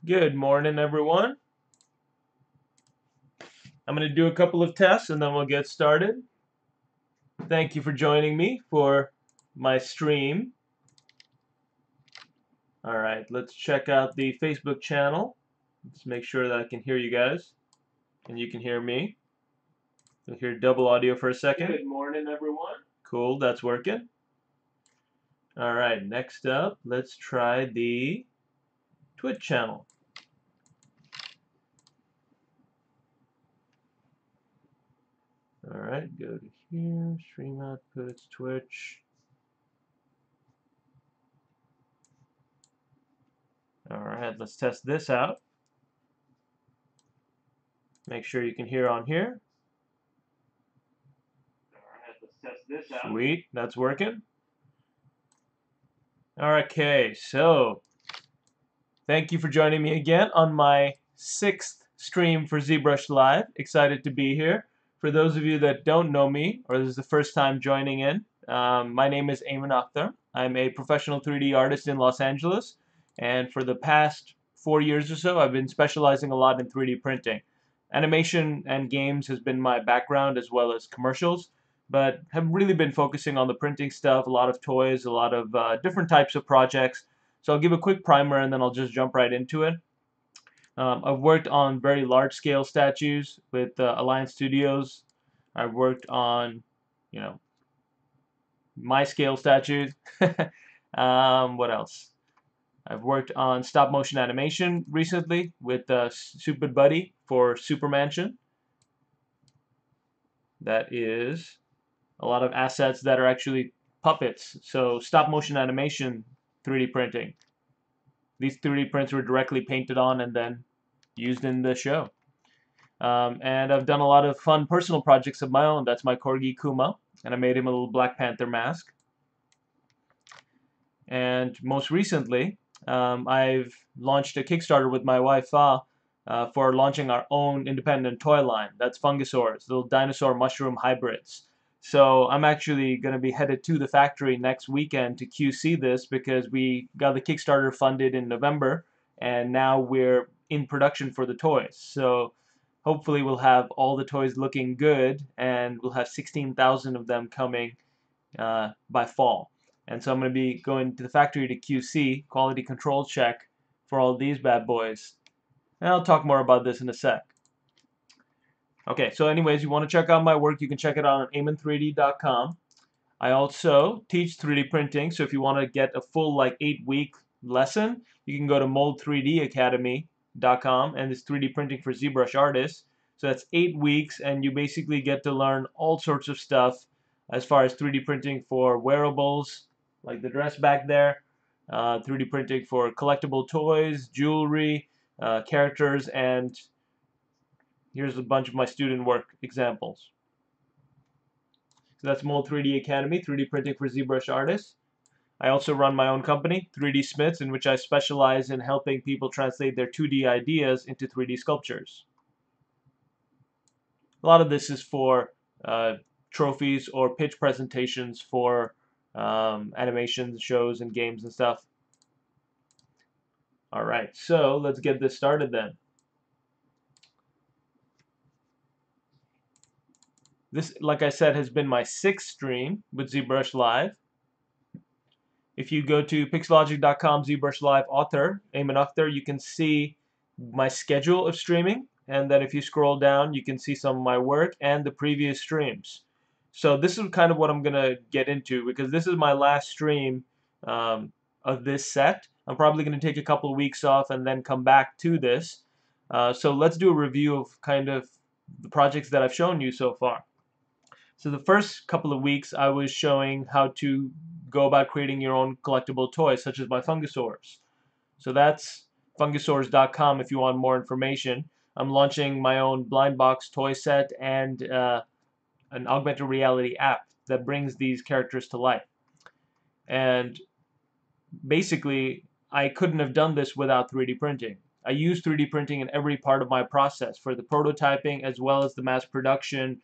Good morning, everyone. I'm going to do a couple of tests and then we'll get started. Thank you for joining me for my stream. All right, let's check out the Facebook channel. Let's make sure that I can hear you guys and you can hear me. You'll hear double audio for a second. Good morning, everyone. Cool, that's working. All right, next up, let's try the Twitch channel. All right, go to here, stream outputs, Twitch. All right, let's test this out. Make sure you can hear on here. Alright, let's test this out. Sweet, that's working. Okay, so thank you for joining me again on my 6th stream for ZBrush Live. Excited to be here. For those of you that don't know me, or this is the first time joining in, my name is Aiman Akhtar. I'm a professional 3D artist in Los Angeles, and for the past 4 years or so, I've been specializing a lot in 3D printing. Animation and games has been my background as well as commercials, but have really been focusing on the printing stuff, a lot of toys, a lot of different types of projects. So I'll give a quick primer and then I'll just jump right into it. I've worked on very large scale statues with Alliance Studios. I've worked on, you know, my scale statues. What else? I've worked on stop motion animation recently with Super Buddy for Supermansion. That is a lot of assets that are actually puppets. So stop motion animation 3D printing. These 3D prints were directly painted on and then used in the show. And I've done a lot of fun personal projects of my own. That's my Corgi Kuma, and I made him a little Black Panther mask. And most recently, I've launched a Kickstarter with my wife Fa for launching our own independent toy line. That's Fungosaurs, little dinosaur mushroom hybrids. So I'm actually going to be headed to the factory next weekend to QC this because we got the Kickstarter funded in November and now we're in production for the toys. So hopefully we'll have all the toys looking good and we'll have 16,000 of them coming by fall. And so I'm going to be going to the factory to QC, quality control check, for all these bad boys. And I'll talk more about this in a sec. Okay, so anyways, you want to check out my work, you can check it out on aiman3d.com. I also teach 3D printing, so if you want to get a full 8-week lesson, you can go to mold3dacademy.com, and it's 3D printing for ZBrush artists. So that's 8 weeks, and you basically get to learn all sorts of stuff as far as 3D printing for wearables, like the dress back there, 3D printing for collectible toys, jewelry, characters, and here's a bunch of my student work examples. So that's Mold 3D Academy, 3D printing for ZBrush artists. I also run my own company, 3D Smiths, in which I specialize in helping people translate their 2D ideas into 3D sculptures. A lot of this is for trophies or pitch presentations for animations, shows, and games and stuff. Alright, so let's get this started then. This, like I said, has been my 6th stream with ZBrush Live. If you go to pixelogic.com ZBrush Live author, Aiman Akhtar, you can see my schedule of streaming. And then if you scroll down, you can see some of my work and the previous streams. So this is kind of what I'm going to get into because this is my last stream of this set. I'm probably going to take a couple of weeks off and then come back to this. So let's do a review of kind of the projects that I've shown you so far. So the first couple of weeks I was showing how to go about creating your own collectible toys, such as my Fungosaurs. So that's fungosaurs.com if you want more information. I'm launching my own blind box toy set and an augmented reality app that brings these characters to life. And basically, I couldn't have done this without 3D printing. I use 3D printing in every part of my process for the prototyping as well as the mass production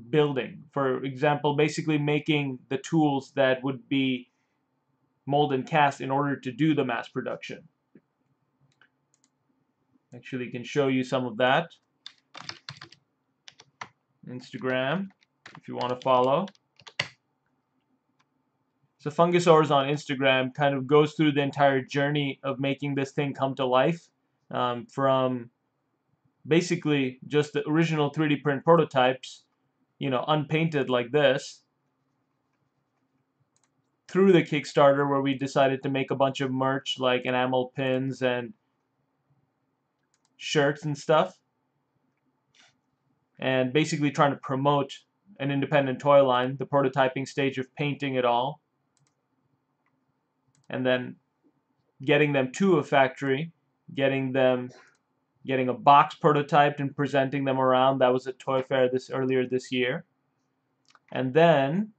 building. For example, basically making the tools that would be mold and cast in order to do the mass production. Actually can show you some of that. Instagram, if you want to follow. So Fungusaurs on Instagram kind of goes through the entire journey of making this thing come to life, from basically just the original 3D print prototypes, unpainted like this, through the Kickstarter where we decided to make a bunch of merch like enamel pins and shirts and stuff, and basically trying to promote an independent toy line, the prototyping stage of painting it all, and then getting them to a factory, getting a box prototyped and presenting them around. That was at Toy Fair earlier this year. And then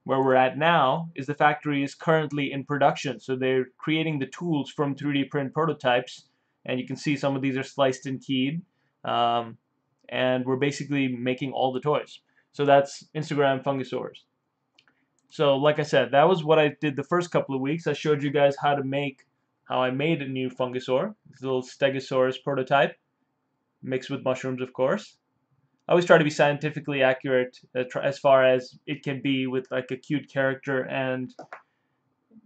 where we're at now is the factory is currently in production. So they're creating the tools from 3D print prototypes, and you can see some of these are sliced and keyed. And we're basically making all the toys. So that's Instagram Fungusaurs. So like I said, that was what I did the first couple of weeks. I showed you guys how I made a new Fungusaur. This little Stegosaurus prototype, mixed with mushrooms, of course. I always try to be scientifically accurate as far as it can be with like a cute character and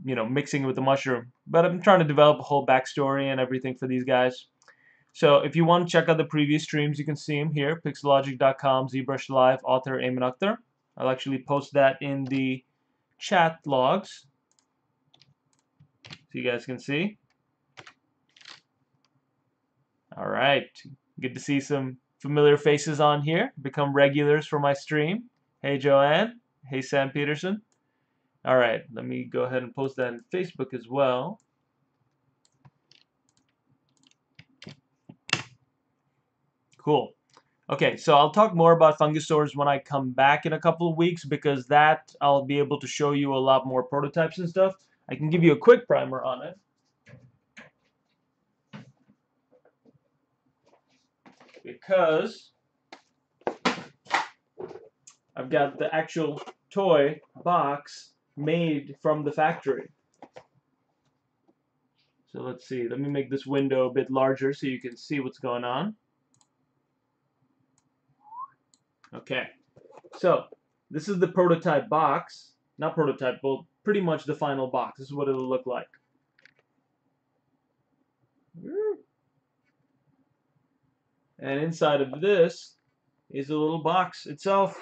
mixing it with the mushroom. But I'm trying to develop a whole backstory and everything for these guys. So if you want to check out the previous streams, you can see them here, pixelogic.com, ZBrush Live, author Aiman Akhtar. I'll actually post that in the chat logs so you guys can see. All right, good to see some familiar faces on here, become regulars for my stream. Hey Joanne, hey Sam Peterson. All right, let me go ahead and post that on Facebook as well. Cool. Okay, so I'll talk more about Fungusaurs when I come back in a couple of weeks, because that I'll be able to show you a lot more prototypes and stuff. I can give you a quick primer on it. Because I've got the actual toy box made from the factory. So let's see, let me make this window a bit larger so you can see what's going on. Okay, so this is the prototype box. Not prototype, but pretty much the final box. This is what it'll look like. And inside of this is the little box itself.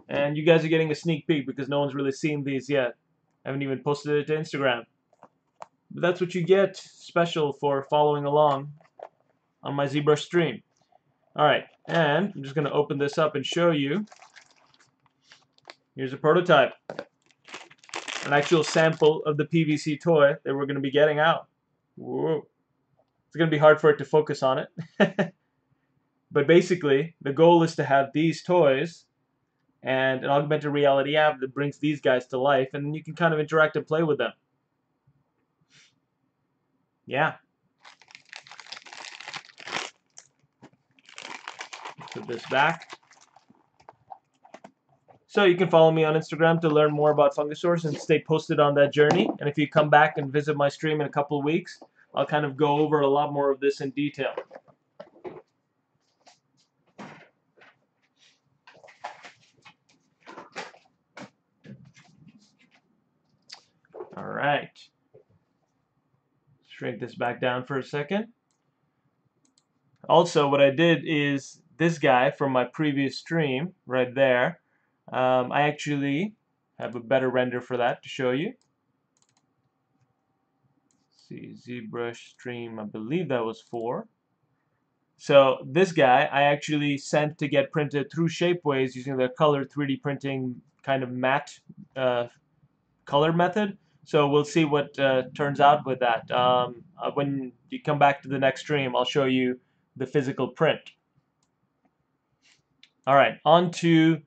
And you guys are getting a sneak peek because no one's really seen these yet. I haven't even posted it to Instagram. But that's what you get special for following along on my ZBrush stream. Alright, and I'm just going to open this up and show you. Here's a prototype. An actual sample of the PVC toy that we're going to be getting out. Whoa. It's going to be hard for it to focus on it. But basically, the goal is to have these toys and an augmented reality app that brings these guys to life, and then you can kind of interact and play with them. Yeah. Put this back. So you can follow me on Instagram to learn more about Fungusaurs and stay posted on that journey. And if you come back and visit my stream in a couple of weeks, I'll kind of go over a lot more of this in detail. All right. Shrink this back down for a second. Also, what I did is this guy from my previous stream right there. I actually have a better render for that to show you. Let's see, ZBrush stream, I believe that was 4. So this guy I actually sent to get printed through Shapeways using the color 3D printing kind of matte color method. So we'll see what turns out with that. When you come back to the next stream, I'll show you the physical print. All right, on to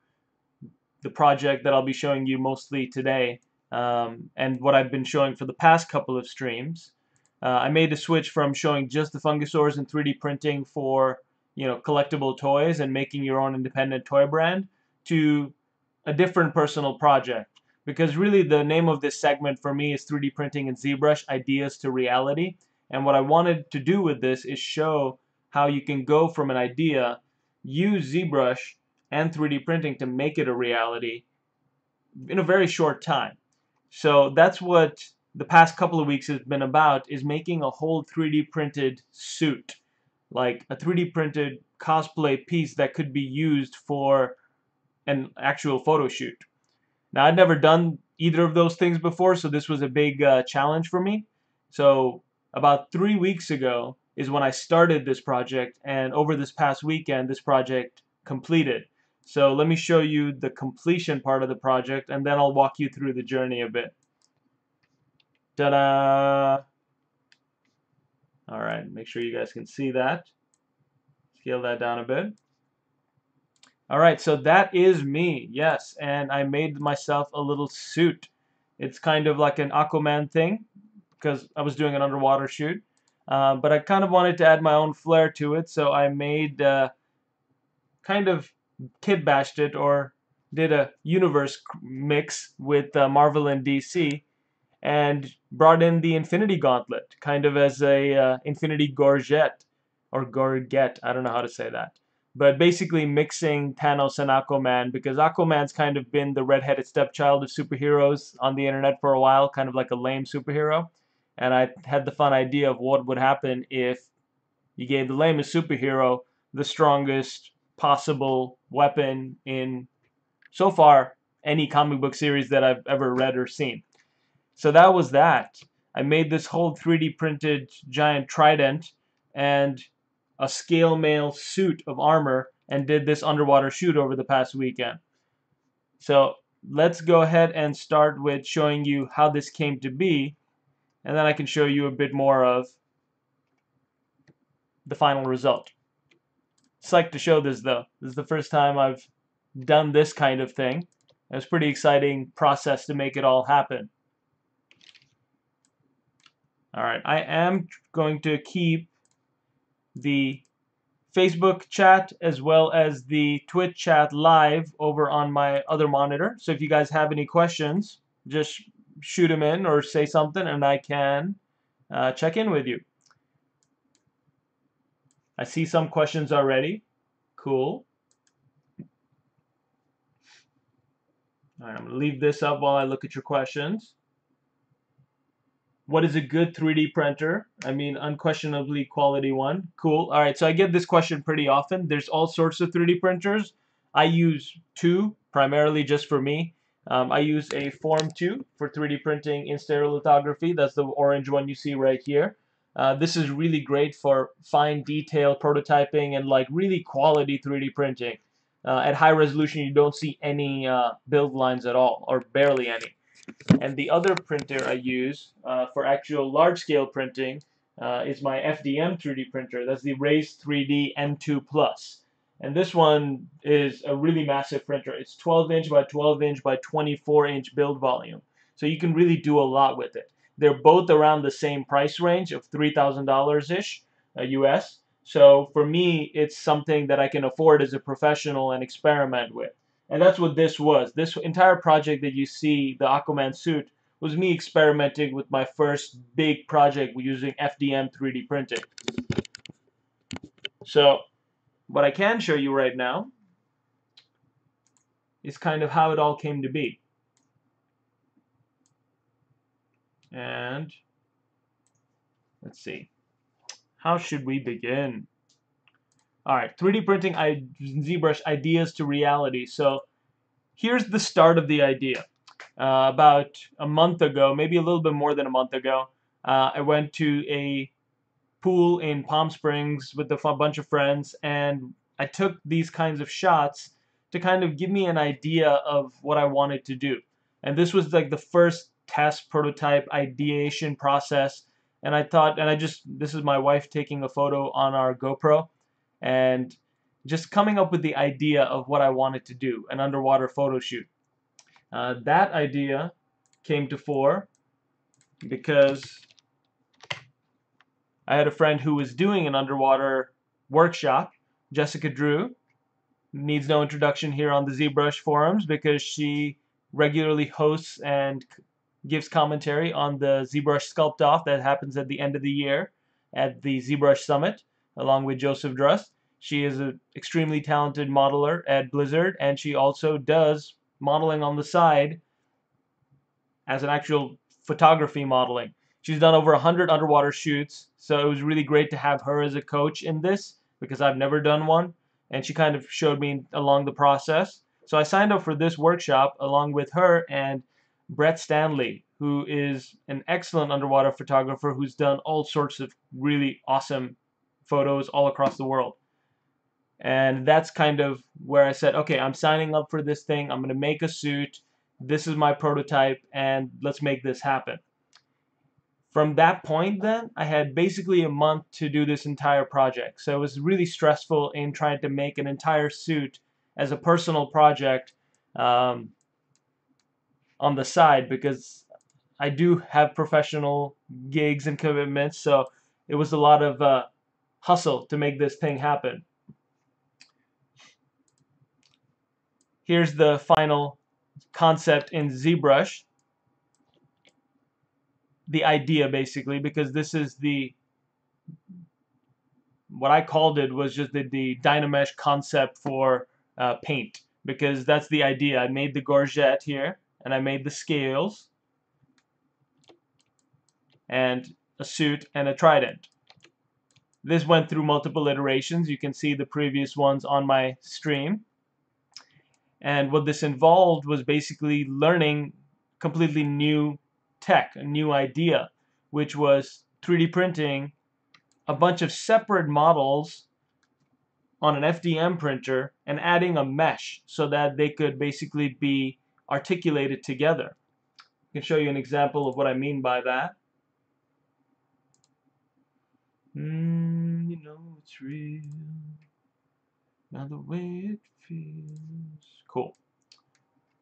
the project that I'll be showing you mostly today, and what I've been showing for the past couple of streams. I made a switch from showing just the Fungusaurs and 3D printing for collectible toys and making your own independent toy brand to a different personal project. Because really the name of this segment for me is 3D printing and ZBrush ideas to reality. And what I wanted to do with this is show how you can go from an idea, use ZBrush and 3D printing to make it a reality in a very short time. So that's what the past couple of weeks has been about, is making a whole 3D printed suit, like a 3D printed cosplay piece that could be used for an actual photo shoot. Now, I'd never done either of those things before, so this was a big challenge for me. So about 3 weeks ago is when I started this project, and over this past weekend, this project completed. So let me show you the completion part of the project, and then I'll walk you through the journey a bit. Ta-da! All right, make sure you guys can see that. Scale that down a bit. All right, so that is me, yes, and I made myself a little suit. It's kind of like an Aquaman thing, because I was doing an underwater shoot. But I kind of wanted to add my own flair to it, so I made kind of kit bashed it, or did a universe mix with Marvel and DC, and brought in the Infinity Gauntlet, kind of as a Infinity Gorgette, or Gorgette, I don't know how to say that. But basically mixing Thanos and Aquaman, because Aquaman's kind of been the redheaded stepchild of superheroes on the internet for a while, kind of like a lame superhero. And I had the fun idea of what would happen if you gave the lamest superhero the strongest possible weapon in, so far, any comic book series that I've ever read or seen. So that was that. I made this whole 3D printed giant trident and a scale mail suit of armor, and did this underwater shoot over the past weekend. So let's go ahead and start with showing you how this came to be, and then I can show you a bit more of the final result. Psyched to show this though. This is the first time I've done this kind of thing. It was a pretty exciting process to make it all happen. Alright, I am going to keep the Facebook chat as well as the Twitch chat live over on my other monitor. So if you guys have any questions, just shoot them in or say something and I can check in with you. I see some questions already. Cool. All right, I'm going to leave this up while I look at your questions. What is a good 3D printer? I mean, unquestionably quality one. Cool. All right, so I get this question pretty often. There's all sorts of 3D printers. I use two, primarily just for me. I use a Form 2 for 3D printing in stereolithography. That's the orange one you see right here. This is really great for fine detail prototyping and like really quality 3D printing. At high resolution, you don't see any build lines at all, or barely any. And the other printer I use for actual large-scale printing is my FDM 3D printer. That's the Raise 3D N2 Plus. And this one is a really massive printer. It's 12-inch by 12-inch by 24-inch build volume. So you can really do a lot with it. They're both around the same price range of $3,000-ish US. So for me, it's something that I can afford as a professional and experiment with. And that's what this was. This entire project that you see, the Aquaman suit, was me experimenting with my first big project using FDM 3D printing. So what I can show you right now is kind of how it all came to be. And let's see. How should we begin? Alright, 3D printing ZBrush ideas to reality. So here's the start of the idea. About a month ago, maybe a little bit more than a month ago, I went to a pool in Palm Springs with a bunch of friends, and I took these kinds of shots to kind of give me an idea of what I wanted to do. And this was like the first test prototype ideation process. And I thought, this is my wife taking a photo on our GoPro, and just coming up with the idea of what I wanted to do, an underwater photo shoot. That idea came to fore because I had a friend who was doing an underwater workshop, Jessica Drew. Needs no introduction here on the ZBrush forums because she regularly hosts and gives commentary on the ZBrush Sculpt Off that happens at the end of the year. at the ZBrush Summit along with Joseph Drust. She is an extremely talented modeler at Blizzard, and she also does modeling on the side as an actual photography modeling. She's done over 100 underwater shoots, so it was really great to have her as a coach in this because I've never done one, and she kind of showed me along the process. So I signed up for this workshop along with her and Brett Stanley, who is an excellent underwater photographer who's done all sorts of really awesome photos all across the world. And that's kind of where I said, okay, I'm signing up for this thing. I'm going to make a suit. This is my prototype, and let's make this happen. From that point then, I had basically a month to do this entire project. So it was really stressful in trying to make an entire suit as a personal project on the side, because I do have professional gigs and commitments, so it was a lot of hustle to make this thing happen. Here's the final concept in ZBrush. The idea basically, because this is what I called it was just the Dynamesh concept for paint, because that's the idea. I made the gorget here, and I made the scales, and a suit, and a trident. This went through multiple iterations. You can see the previous ones on my stream. And what this involved was basically learning completely new tech, a new idea, which was 3D printing a bunch of separate models on an FDM printer and adding a mesh so that they could basically be articulated together. I can show you an example of what I mean by that. You know it's real, now the way it feels. Cool.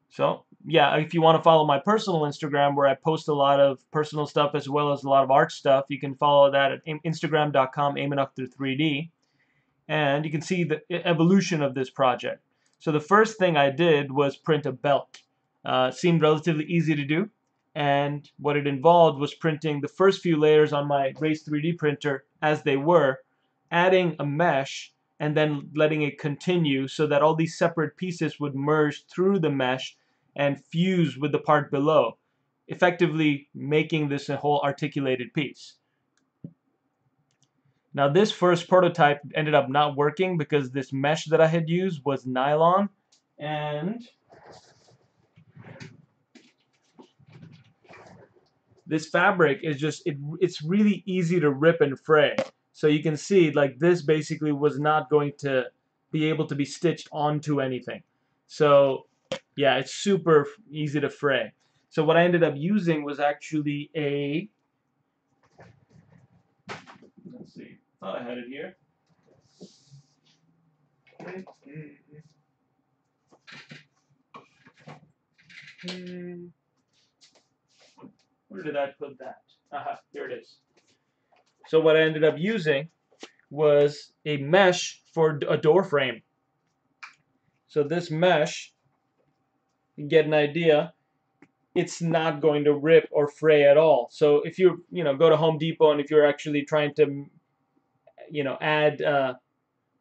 So yeah, if you want to follow my personal Instagram where I post a lot of personal stuff as well as a lot of art stuff, you can follow that at instagram.com Aiman3D, and you can see the evolution of this project. So the first thing I did was print a belt. Seemed relatively easy to do, and what it involved was printing the first few layers on my Race 3D printer as they were, adding a mesh, and then letting it continue so that all these separate pieces would merge through the mesh and fuse with the part below, effectively making this a whole articulated piece. Now this first prototype ended up not working because this mesh that I had used was nylon, and this fabric is just, it's really easy to rip and fray. So you can see like this basically was not going to be able to be stitched onto anything. So yeah, it's super easy to fray. So what I ended up using was actually a, let's see, thought I had it here. Where did I put that? Aha, here it is. So what I ended up using was a mesh for a door frame. So this mesh, you get an idea, it's not going to rip or fray at all. So if you go to Home Depot and if you're actually trying to add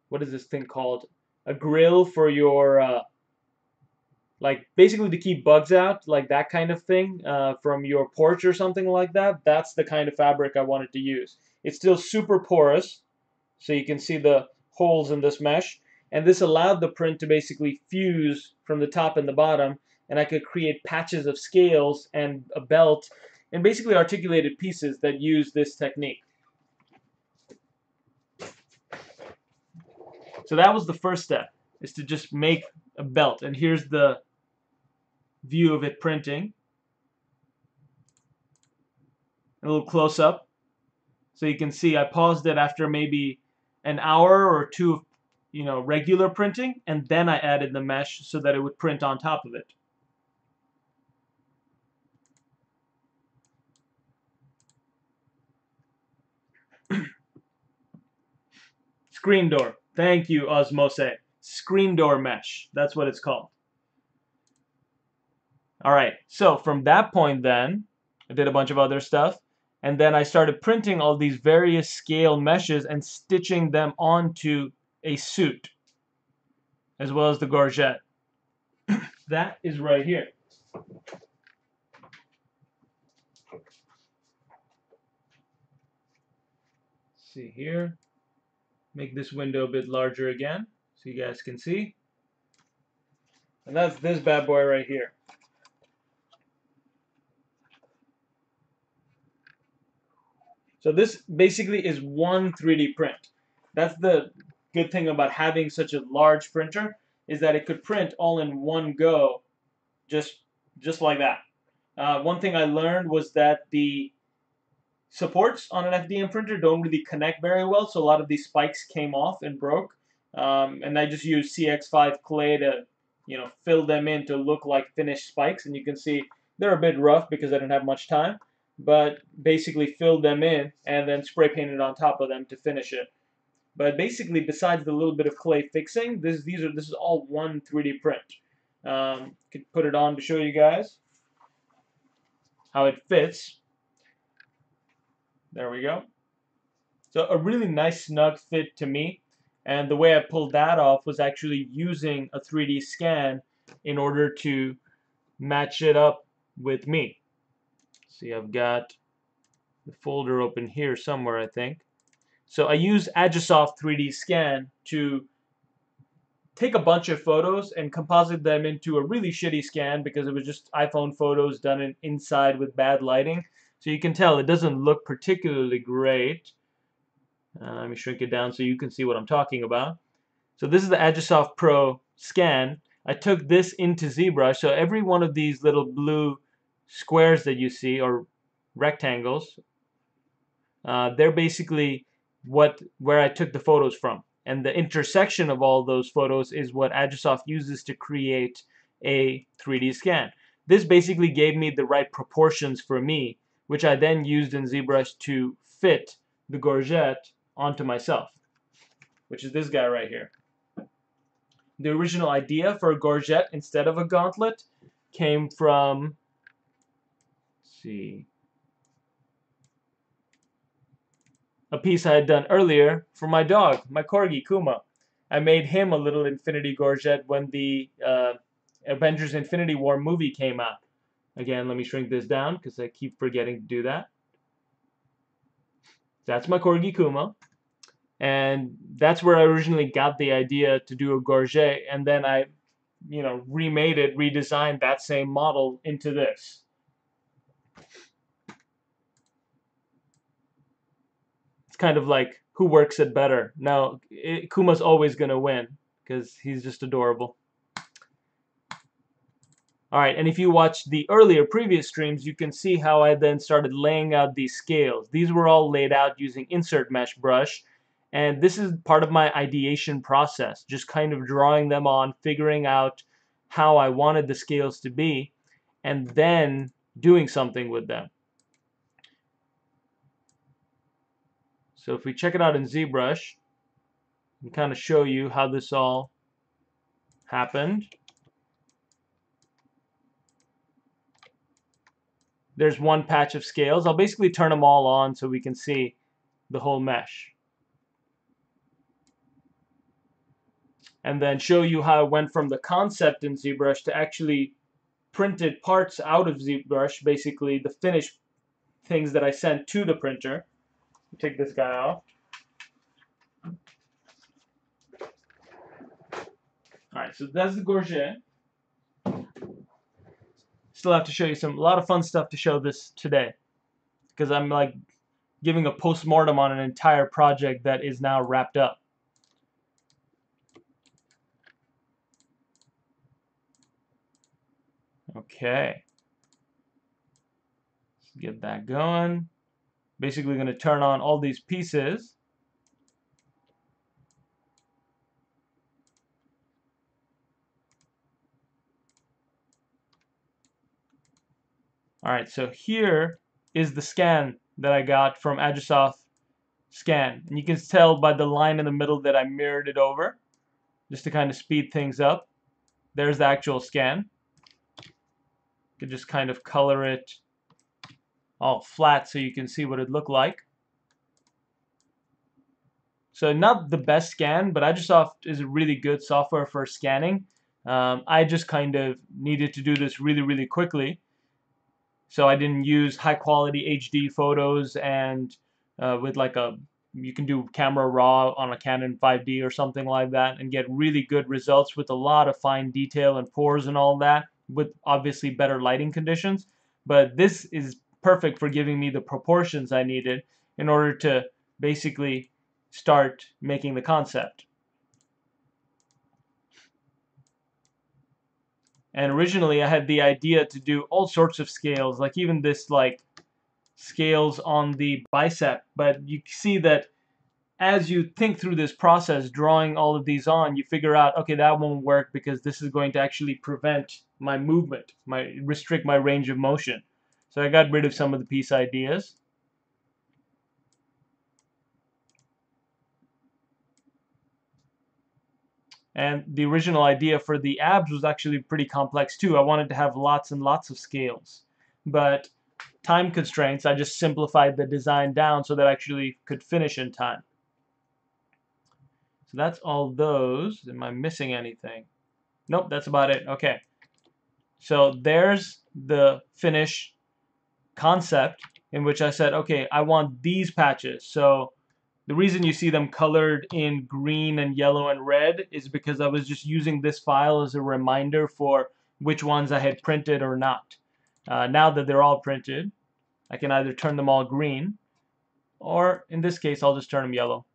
what is this thing called, a grill for your like basically to keep bugs out, like that kind of thing, from your porch or something like that, that's the kind of fabric I wanted to use. It's still super porous, so you can see the holes in this mesh, and this allowed the print to basically fuse from the top and the bottom, and I could create patches of scales and a belt and basically articulated pieces that use this technique. So that was the first step, is to just make a belt, and here's the view of it printing. A little close up. So you can see I paused it after maybe an hour or two of regular printing, and then I added the mesh so that it would print on top of it. Screen door. Thank you, Osmose. Screen door mesh. That's what it's called. Alright, so from that point then, I did a bunch of other stuff, And then I started printing all these various scale meshes and stitching them onto a suit, as well as the gorget. That is right here. See here. Make this window a bit larger again so you guys can see. And that's this bad boy right here. So this basically is one 3D print. That's the good thing about having such a large printer, is that it could print all in one go, just like that. One thing I learned was that the supports on an FDM printer don't really connect very well, so a lot of these spikes came off and broke. And I just used CX5 clay to, fill them in to look like finished spikes, and you can see they're a bit rough because I didn't have much time, but basically filled them in and then spray painted on top of them to finish it. But basically, besides the little bit of clay fixing, this is all one 3D print. Could put it on to show you guys how it fits. There we go. So a really nice snug fit to me, and the way I pulled that off was actually using a 3D scan in order to match it up with me. See, I've got the folder open here somewhere, I think. So I use Agisoft 3D scan to take a bunch of photos and composite them into a really shitty scan because it was just iPhone photos done inside with bad lighting. So you can tell it doesn't look particularly great. Let me shrink it down so you can see what I'm talking about. So this is the Agisoft Pro scan. I took this into ZBrush, so every one of these little blue squares that you see, or rectangles, they're basically where I took the photos from. And the intersection of all those photos is what Agisoft uses to create a 3D scan. This basically gave me the right proportions for me, which I then used in ZBrush to fit the gorget onto myself, which is this guy right here. The original idea for a gorget instead of a gauntlet came from, let's see, a piece I had done earlier for my dog, my Corgi Kuma. I made him a little infinity gorget when the Avengers Infinity War movie came out. Again, let me shrink this down because I keep forgetting to do that. That's my Corgi Kuma. And that's where I originally got the idea to do a gorget, and then I, remade it, redesigned that same model into this. It's kind of like who works it better. Now, Kuma's always going to win because he's just adorable. Alright, and if you watch the earlier previous streams, you can see how I then started laying out these scales. These were all laid out using Insert Mesh brush, and this is part of my ideation process, just kind of drawing them on, figuring out how I wanted the scales to be, and then doing something with them. So if we check it out in ZBrush, I can kind of show you how this all happened. There's one patch of scales. I'll basically turn them all on so we can see the whole mesh. And then show you how I went from the concept in ZBrush to actually printed parts out of ZBrush, basically the finished things that I sent to the printer. Take this guy off. Alright, so that's the gorget. Still have to show you a lot of fun stuff to show this today, because I'm like giving a post-mortem on an entire project that is now wrapped up. Okay, let's get that going. Basically going to turn on all these pieces. Alright, so here is the scan that I got from Agisoft Scan. And you can tell by the line in the middle that I mirrored it over, just to kind of speed things up. There's the actual scan. You can just kind of color it all flat so you can see what it looked like. So not the best scan, but Agisoft is a really good software for scanning. I just kind of needed to do this really, really quickly. So I didn't use high quality HD photos and with like you can do camera raw on a Canon 5D or something like that and get really good results with a lot of fine detail and pores and all that with obviously better lighting conditions. But this is perfect for giving me the proportions I needed in order to basically start making the concept. And originally I had the idea to do all sorts of scales, like even this like scales on the bicep, but you see that as you think through this process, drawing all of these on, you figure out, okay, that won't work because this is going to actually prevent my movement, restrict my range of motion. So I got rid of some of the piece ideas. And the original idea for the abs was actually pretty complex too. I wanted to have lots and lots of scales. But time constraints, I just simplified the design down so that I actually could finish in time. So that's all those. Am I missing anything? Nope, that's about it. Okay. So there's the finish concept in which I said, okay, I want these patches. So the reason you see them colored in green and yellow and red is because I was just using this file as a reminder for which ones I had printed or not. Now that they're all printed, I can either turn them all green, or in this case, I'll just turn them yellow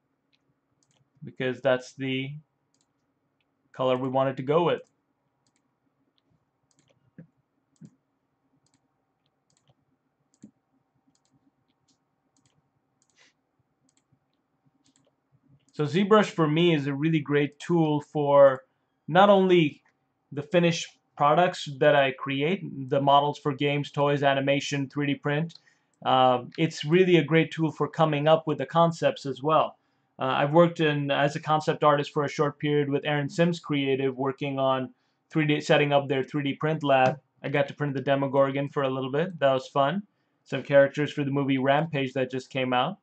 because that's the color we wanted to go with. So ZBrush for me is a really great tool for not only the finished products that I create, the models for games, toys, animation, 3D print. It's really a great tool for coming up with the concepts as well. I've worked as a concept artist for a short period with Aaron Sims Creative, working on 3D, setting up their 3D print lab. I got to print the Demogorgon for a little bit. That was fun. Some characters for the movie Rampage that just came out.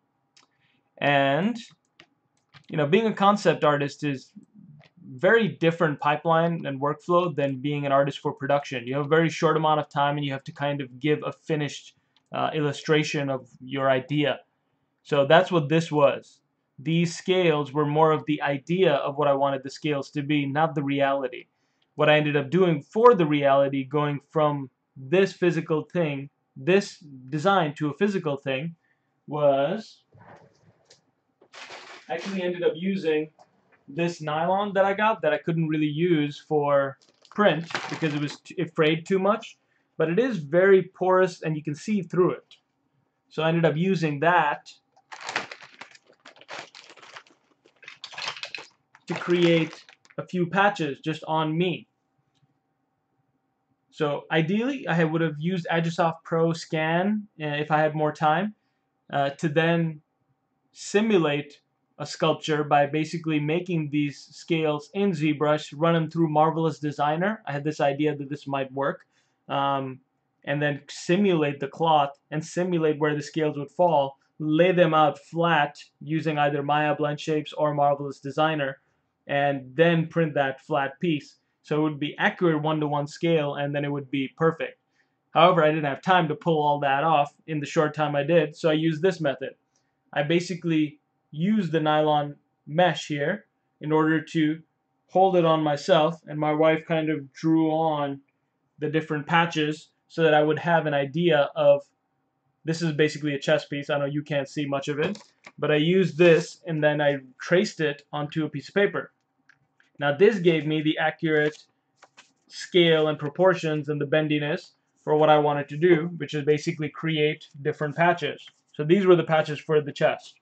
And being a concept artist is very different pipeline and workflow than being an artist for production. You have a very short amount of time and you have to kind of give a finished illustration of your idea. So that's what this was. These scales were more of the idea of what I wanted the scales to be, not the reality. What I ended up doing for the reality, going from this physical thing, this design to a physical thing, was actually ended up using this nylon that I got that I couldn't really use for print because it frayed too much, but it is very porous and you can see through it. So I ended up using that to create a few patches just on me. So ideally I would have used Agisoft Pro Scan if I had more time to then simulate a sculpture by basically making these scales in ZBrush, run them through Marvelous Designer. I had this idea that this might work, and then simulate the cloth and simulate where the scales would fall, lay them out flat using either Maya Blend Shapes or Marvelous Designer, and then print that flat piece. So it would be accurate one-to-one scale, and then it would be perfect. However, I didn't have time to pull all that off in the short time I did, so I used this method. I basically use the nylon mesh here in order to hold it on myself, and my wife kind of drew on the different patches so that I would have an idea of, this is basically a chess piece. I know you can't see much of it, but I used this and then I traced it onto a piece of paper. Now this gave me the accurate scale and proportions and the bendiness for what I wanted to do, which is basically create different patches. So these were the patches for the chest.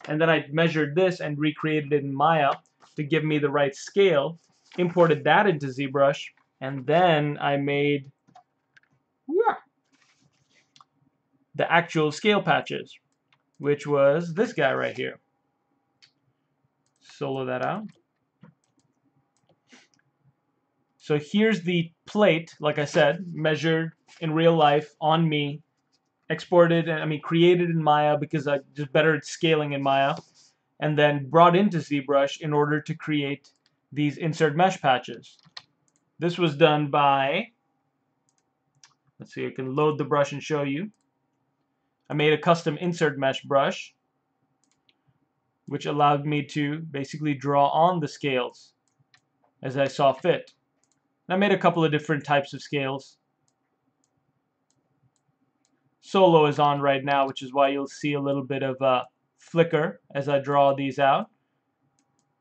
And then I measured this and recreated it in Maya to give me the right scale, imported that into ZBrush, and then I made the actual scale patches, which was this guy right here. Solo that out. So here's the plate, like I said, measured in real life on me exported, and I mean created in Maya because I just better at scaling in Maya, and then brought into ZBrush in order to create these insert mesh patches. This was done by, let's see, I can load the brush and show you. I made a custom insert mesh brush, which allowed me to basically draw on the scales as I saw fit. And I made a couple of different types of scales. Solo is on right now, which is why you'll see a little bit of a flicker as I draw these out.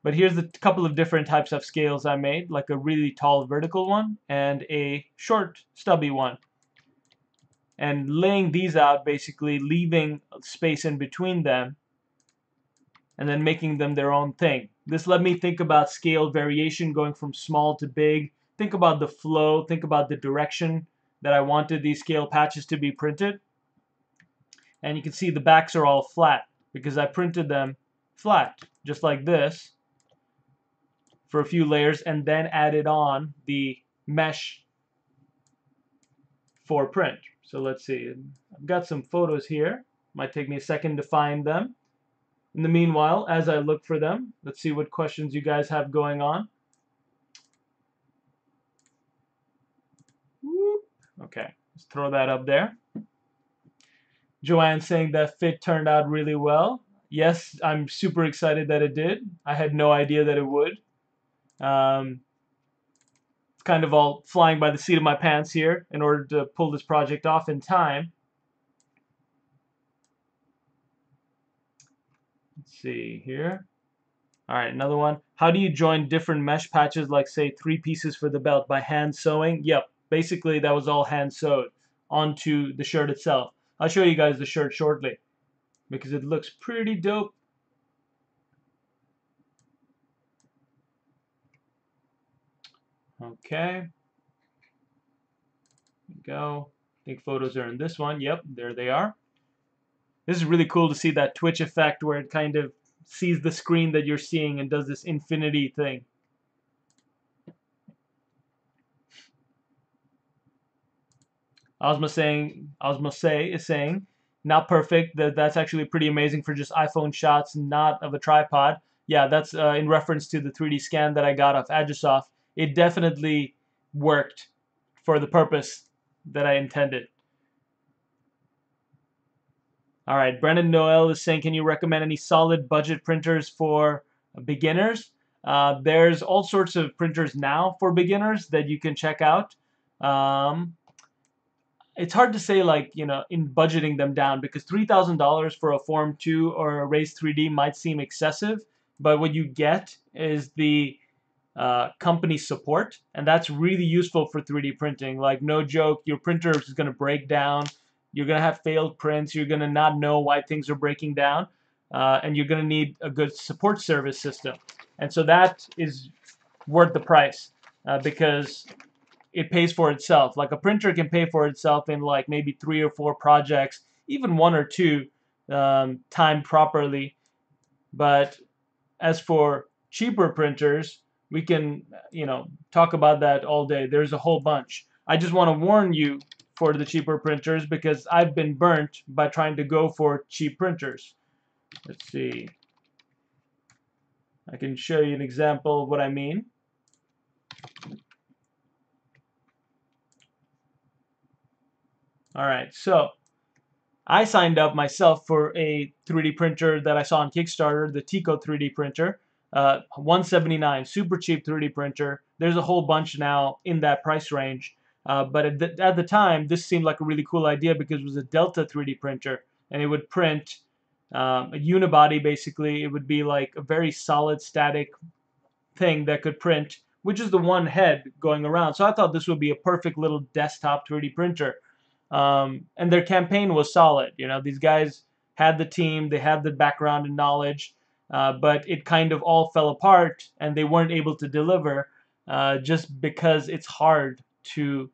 But here's a couple of different types of scales I made, like a really tall vertical one and a short stubby one. And laying these out, basically leaving space in between them and then making them their own thing. This let me think about scale variation going from small to big. Think about the flow, think about the direction that I wanted these scale patches to be printed. And you can see the backs are all flat because I printed them flat, just like this, for a few layers, and then added on the mesh for print. So let's see, I've got some photos here. Might take me a second to find them. In the meanwhile, as I look for them, let's see what questions you guys have going on. Okay, let's throw that up there. Joanne saying that fit turned out really well. Yes, I'm super excited that it did. I had no idea that it would. It's kind of all flying by the seat of my pants here in order to pull this project off in time. Let's see here. All right, another one. How do you join different mesh patches, like say 3 pieces for the belt, by hand sewing? Yep, basically that was all hand sewed onto the shirt itself. I'll show you guys the shirt shortly because it looks pretty dope. Okay, here we go. I think photos are in this one. Yep, there they are. This is really cool to see that Twitch effect where it kind of sees the screen that you're seeing and does this infinity thing. Osmo is saying, not perfect. That's actually pretty amazing for just iPhone shots, not of a tripod. Yeah, that's in reference to the 3D scan that I got off Agisoft. It definitely worked for the purpose that I intended. All right, Brennan Noel is saying, can you recommend any solid budget printers for beginners? There's all sorts of printers now for beginners that you can check out. It's hard to say, like, you know, in budgeting them down, because $3,000 for a Form 2 or a Raise 3D might seem excessive, but what you get is the company support, and that's really useful for 3D printing. Like, no joke, your printer is going to break down, you're going to have failed prints, you're going to not know why things are breaking down, and you're going to need a good support service system. And so that is worth the price because it pays for itself. Like a printer can pay for itself in like maybe 3 or 4 projects, even 1 or 2 timed properly. But as for cheaper printers, we can, you know, talk about that all day. There's a whole bunch. I just want to warn you for the cheaper printers because I've been burnt by trying to go for cheap printers. Let's see. I can show you an example of what I mean. All right, so I signed up myself for a 3D printer that I saw on Kickstarter, the Tico 3D printer, $179, super cheap 3D printer. There's a whole bunch now in that price range, but at the time, this seemed like a really cool idea because it was a Delta 3D printer, and it would print a unibody. Basically, it would be like a very solid static thing that could print, which is the one head going around. So I thought this would be a perfect little desktop 3D printer. And their campaign was solid. You know, these guys had the team, they had the background and knowledge, but it kind of all fell apart and they weren't able to deliver just because it's hard to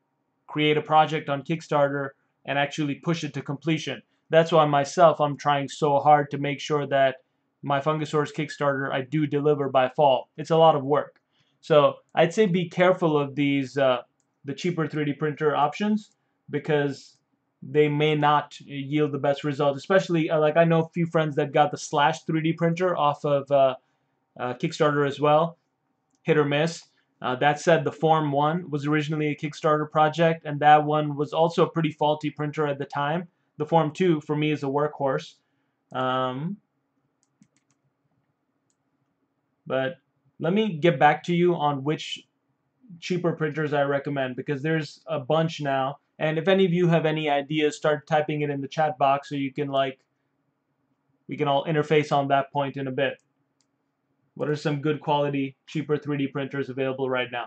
create a project on Kickstarter and actually push it to completion. That's why myself, I'm trying so hard to make sure that my Fungusaurus Kickstarter, I do deliver by fall. It's a lot of work. So I'd say be careful of these, the cheaper 3D printer options, because they may not yield the best result. Especially like I know a few friends that got the Slash 3D printer off of Kickstarter as well. Hit or miss. That said, the Form 1 was originally a Kickstarter project, and that one was also a pretty faulty printer at the time. The Form 2 for me is a workhorse. But let me get back to you on which cheaper printers I recommend, because there's a bunch now. And if any of you have any ideas, start typing it in the chat box so you can we can all interface on that point in a bit. What are some good quality, cheaper 3D printers available right now?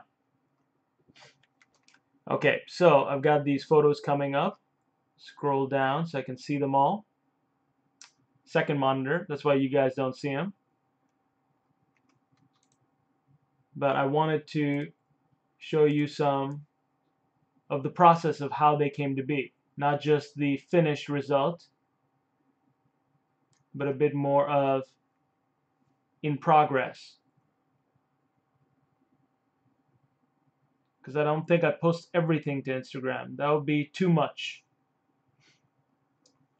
Okay, so I've got these photos coming up. Scroll down so I can see them all. Second monitor, that's why you guys don't see them. But I wanted to show you some of the process of how they came to be. Not just the finished result, but a bit more of in progress. Because I don't think I post everything to Instagram. That would be too much.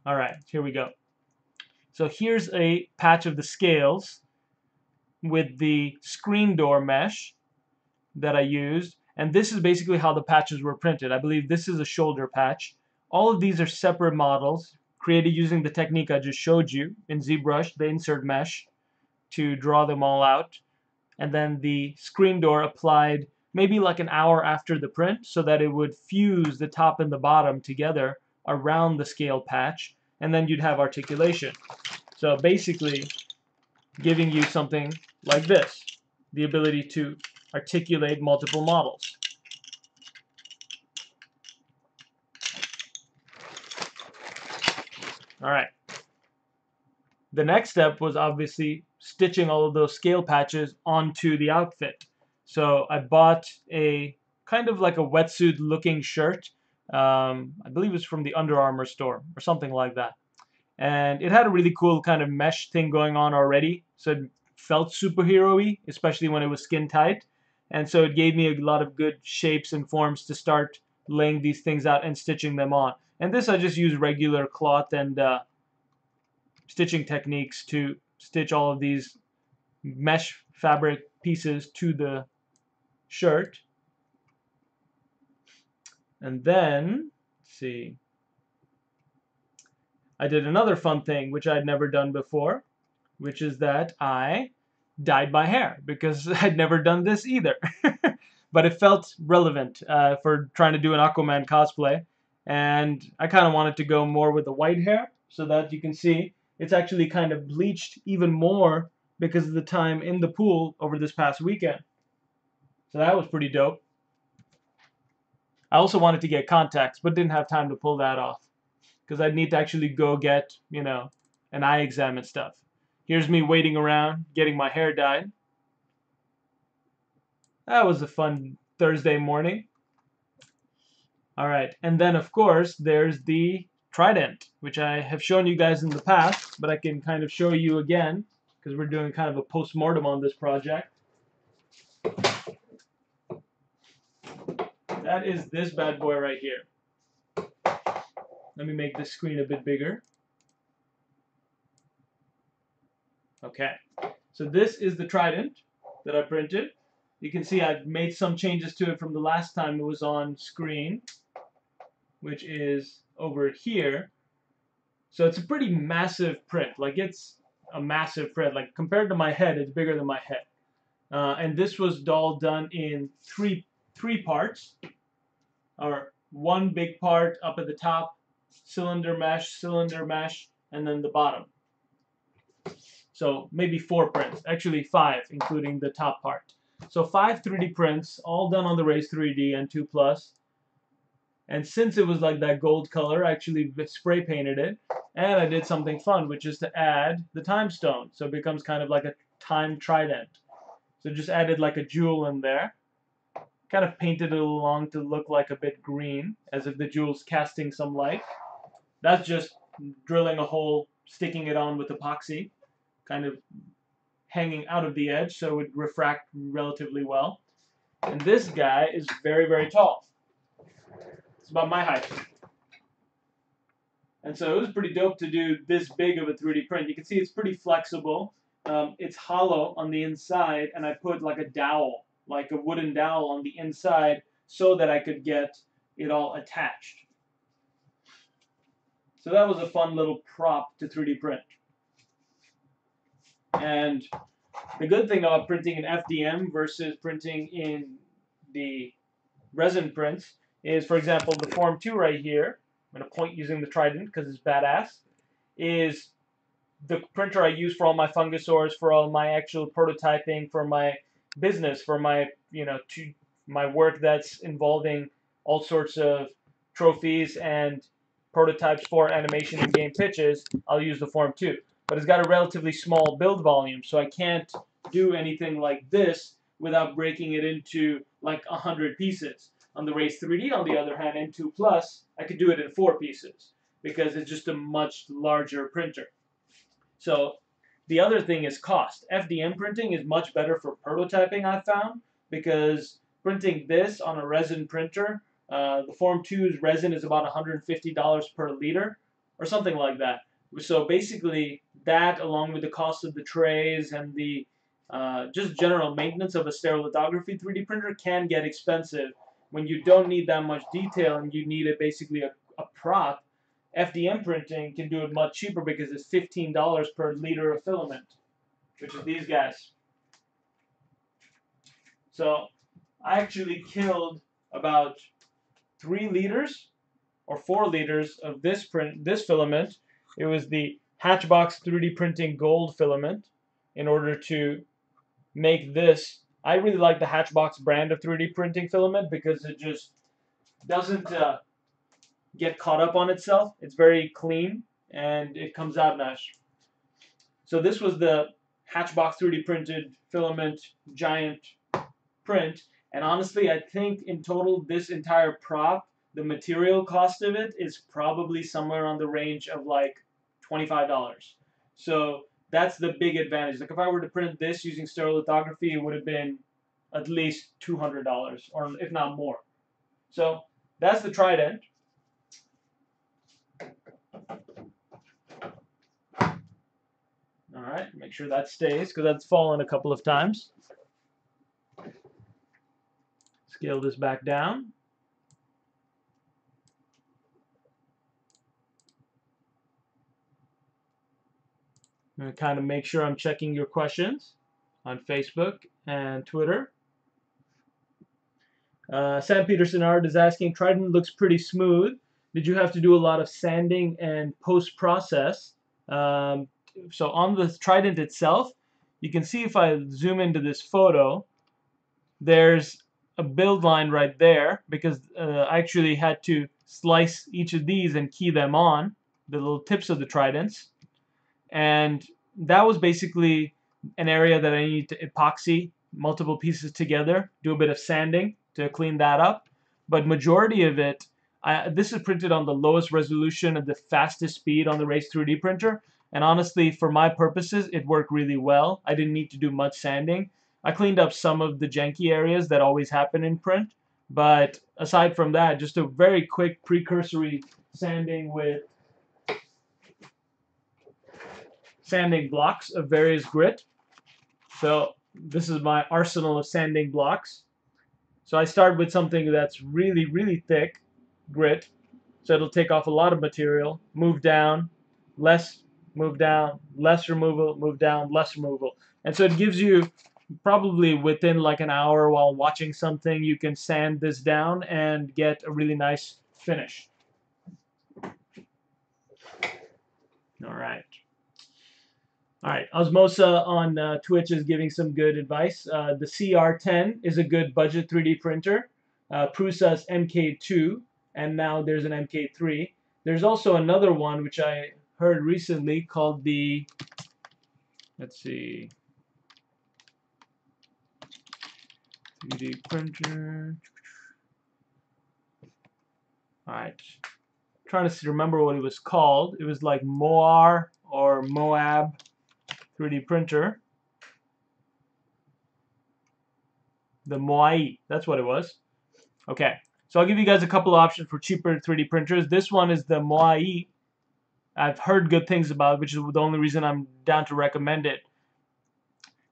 Alright, here we go. So here's a patch of the scales with the screen door mesh that I used. And this is basically how the patches were printed. I believe this is a shoulder patch. All of these are separate models created using the technique I just showed you in ZBrush, the insert mesh, to draw them all out. And then the screen door applied maybe like an hour after the print so that it would fuse the top and the bottom together around the scale patch, and then you'd have articulation. So basically giving you something like this, the ability to articulate multiple models. Alright. The next step was obviously stitching all of those scale patches onto the outfit. So I bought a kind of like a wetsuit looking shirt. I believe it was from the Under Armour store or something like that. And it had a really cool kind of mesh thing going on already. So it felt superhero-y, especially when it was skin tight. And so it gave me a lot of good shapes and forms to start laying these things out and stitching them on. And this I just use regular cloth and stitching techniques to stitch all of these mesh fabric pieces to the shirt. And then, let's see, I did another fun thing which I'd never done before, which is that I dyed my hair, because I'd never done this either. But it felt relevant for trying to do an Aquaman cosplay, and I kind of wanted to go more with the white hair so that you can see it's actually kind of bleached even more because of the time in the pool over this past weekend. So that was pretty dope. I also wanted to get contacts, but didn't have time to pull that off because I'd need to actually go get, you know, an eye exam and stuff. Here's me waiting around, getting my hair dyed. That was a fun Thursday morning. Alright, and then of course there's the Trident, which I have shown you guys in the past, but I can kind of show you again because we're doing kind of a post-mortem on this project. That is this bad boy right here. Let me make this screen a bit bigger. Okay, so this is the Trident that I printed. You can see I've made some changes to it from the last time it was on screen, which is over here. So it's a pretty massive print. Like, it's a massive print. Like, compared to my head, it's bigger than my head. And this was all done in three parts, or one big part up at the top, cylinder mesh, and then the bottom. So maybe 4 prints, actually 5, including the top part. So 5 3D prints, all done on the Raise 3D and 2 Plus. And since it was like that gold color, I actually spray painted it. And I did something fun, which is to add the time stone. So it becomes kind of like a time trident. So just added like a jewel in there. Kind of painted it along to look like a bit green, as if the jewel's casting some light. That's just drilling a hole, sticking it on with epoxy, kind of hanging out of the edge so it would refract relatively well. And this guy is very, very tall. It's about my height. And so it was pretty dope to do this big of a 3D print. You can see it's pretty flexible. It's hollow on the inside, and I put like a dowel, like a wooden dowel on the inside so that I could get it all attached. So that was a fun little prop to 3D print. And the good thing about printing in FDM versus printing in the resin prints is, for example, the Form 2 right here, I'm going to point using the Trident because it's badass, is the printer I use for all my fungosaurs, for all my actual prototyping, for my business, for my, my work that's involving all sorts of trophies and prototypes for animation and game pitches. I'll use the Form 2. But it's got a relatively small build volume, so I can't do anything like this without breaking it into like 100 pieces. On the Race 3D, on the other hand, N2 Plus, I could do it in 4 pieces because it's just a much larger printer. So the other thing is cost. FDM printing is much better for prototyping, I've found, because printing this on a resin printer, the Form 2's resin is about $150 per liter or something like that. So basically that, along with the cost of the trays and the just general maintenance of a stereolithography 3D printer, can get expensive when you don't need that much detail and you need basically a prop. FDM printing can do it much cheaper because it's $15 per liter of filament, which is these guys. So I actually killed about 3 liters or 4 liters of this filament. It was the Hatchbox 3D printing gold filament in order to make this. I really like the Hatchbox brand of 3D printing filament because it just doesn't get caught up on itself. It's very clean and it comes out nice. So this was the Hatchbox 3D printed filament giant print, and honestly I think in total this entire prop, the material cost of it is probably somewhere on the range of like $25. So that's the big advantage. Like if I were to print this using stereolithography, it would have been at least $200 or if not more. So that's the Trident. Alright, make sure that stays because that's fallen a couple of times. Scale this back down. I'm going to kind of make sure I'm checking your questions on Facebook and Twitter. Sam Peterson Art is asking, Trident looks pretty smooth. Did you have to do a lot of sanding and post-process? So on the Trident itself, you can see if I zoom into this photo, there's a build line right there because I actually had to slice each of these and key them on, the little tips of the Tridents. And that was basically an area that I need to epoxy multiple pieces together, do a bit of sanding to clean that up. But majority of it, this is printed on the lowest resolution and the fastest speed on the Race 3D printer. And honestly, for my purposes, it worked really well. I didn't need to do much sanding. I cleaned up some of the janky areas that always happen in print. But aside from that, just a very quick precursory sanding with sanding blocks of various grit. So this is my arsenal of sanding blocks. So I start with something that's really, really thick grit. So it'll take off a lot of material, move down, less, move down, less removal, move down, less removal. And so it gives you probably within like an hour while watching something, you can sand this down and get a really nice finish. All right. All right, Osmosa on Twitch is giving some good advice. The CR10 is a good budget 3D printer. Prusa's MK2, and now there's an MK3. There's also another one which I heard recently called the, let's see, 3D printer. All right, trying to remember what it was called. It was like Moar or Moab 3D printer. The Moai, that's what it was. Okay, so I'll give you guys a couple options for cheaper 3D printers. This one is the Moai I've heard good things about, which is the only reason I'm down to recommend it.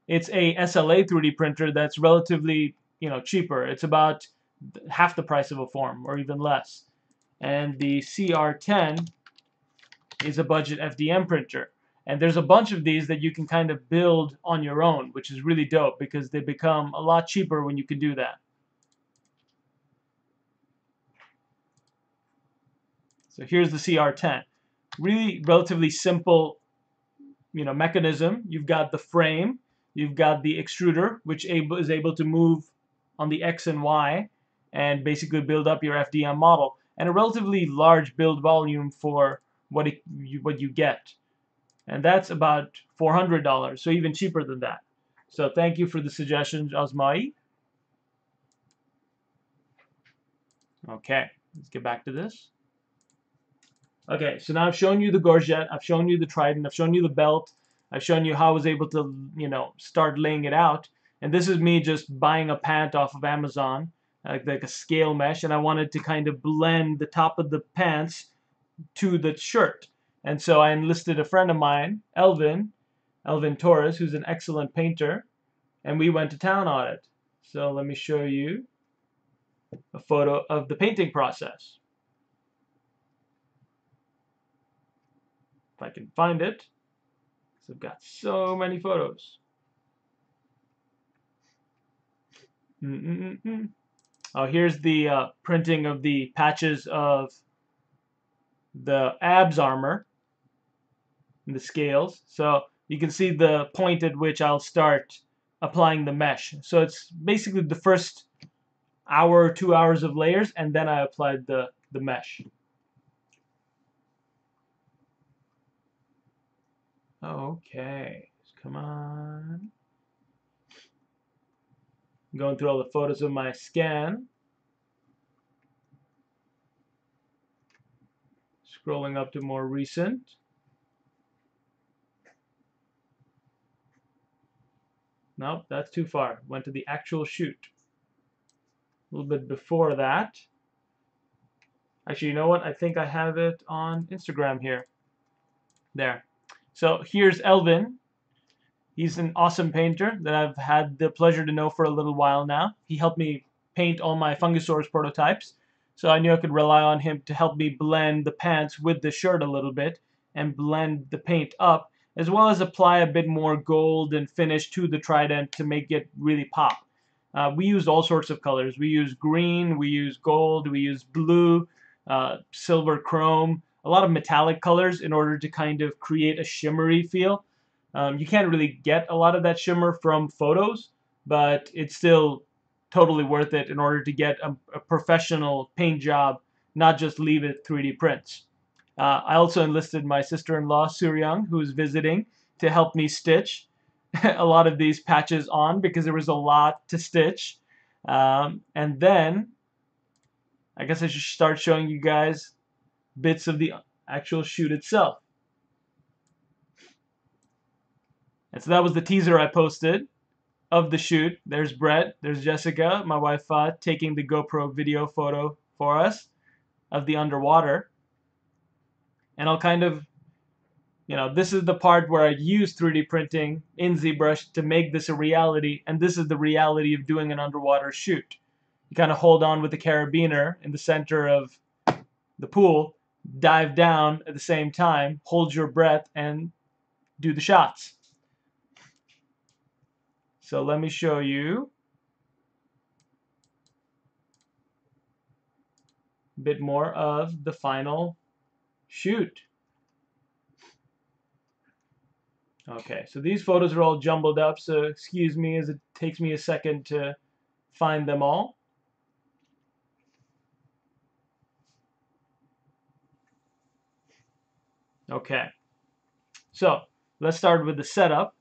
It's a SLA 3D printer that's relatively, cheaper. It's about half the price of a form, or even less. And the CR10 is a budget FDM printer. And there's a bunch of these that you can kind of build on your own, which is really dope because they become a lot cheaper when you can do that. So here's the CR10. Really relatively simple, mechanism. You've got the frame, you've got the extruder, which is able to move on the X and Y and basically build up your FDM model, and a relatively large build volume for what you get. And that's about $400, so even cheaper than that. So thank you for the suggestions, Osmai. Okay, let's get back to this. Okay, so now I've shown you the Gorge, I've shown you the Trident, I've shown you the belt, I've shown you how I was able to, start laying it out. And this is me just buying a pant off of Amazon, like a scale mesh, and I wanted to kind of blend the top of the pants to the shirt. And so I enlisted a friend of mine, Elvin Torres, who's an excellent painter, and we went to town on it. So let me show you a photo of the painting process. If I can find it, because I've got so many photos. Oh, here's the printing of the patches of the abs armor and the scales. So you can see the point at which I'll start applying the mesh. So it's basically the first hour or 2 hours of layers, and then I applied the mesh. Okay, come on. I'm going through all the photos of my scan. Scrolling up to more recent. Nope, that's too far. Went to the actual shoot. A little bit before that. Actually, you know what? I think I have it on Instagram here. There. So here's Elvin. He's an awesome painter that I've had the pleasure to know for a little while now. He helped me paint all my Fungusaurus prototypes, so I knew I could rely on him to help me blend the pants with the shirt a little bit and blend the paint up, as well as apply a bit more gold and finish to the Trident to make it really pop. We used all sorts of colors. We used green, we used gold, we used blue, silver chrome, a lot of metallic colors in order to kind of create a shimmery feel. You can't really get a lot of that shimmer from photos, but it's still totally worth it in order to get a professional paint job, not just leave it 3D prints. I also enlisted my sister-in-law, Suryang, who's visiting, to help me stitch a lot of these patches on because there was a lot to stitch. And then I guess I should start showing you guys bits of the actual shoot itself. And so that was the teaser I posted of the shoot. There's Brett, there's Jessica, my wife, taking the GoPro video photo for us of the underwater. And I'll kind of, this is the part where I use 3D printing in ZBrush to make this a reality, and this is the reality of doing an underwater shoot. You kind of hold on with the carabiner in the center of the pool, dive down at the same time, hold your breath, and do the shots. So let me show you a bit more of the final shoot. Okay, so these photos are all jumbled up, so excuse me as it takes me a second to find them all. Okay, so let's start with the setup.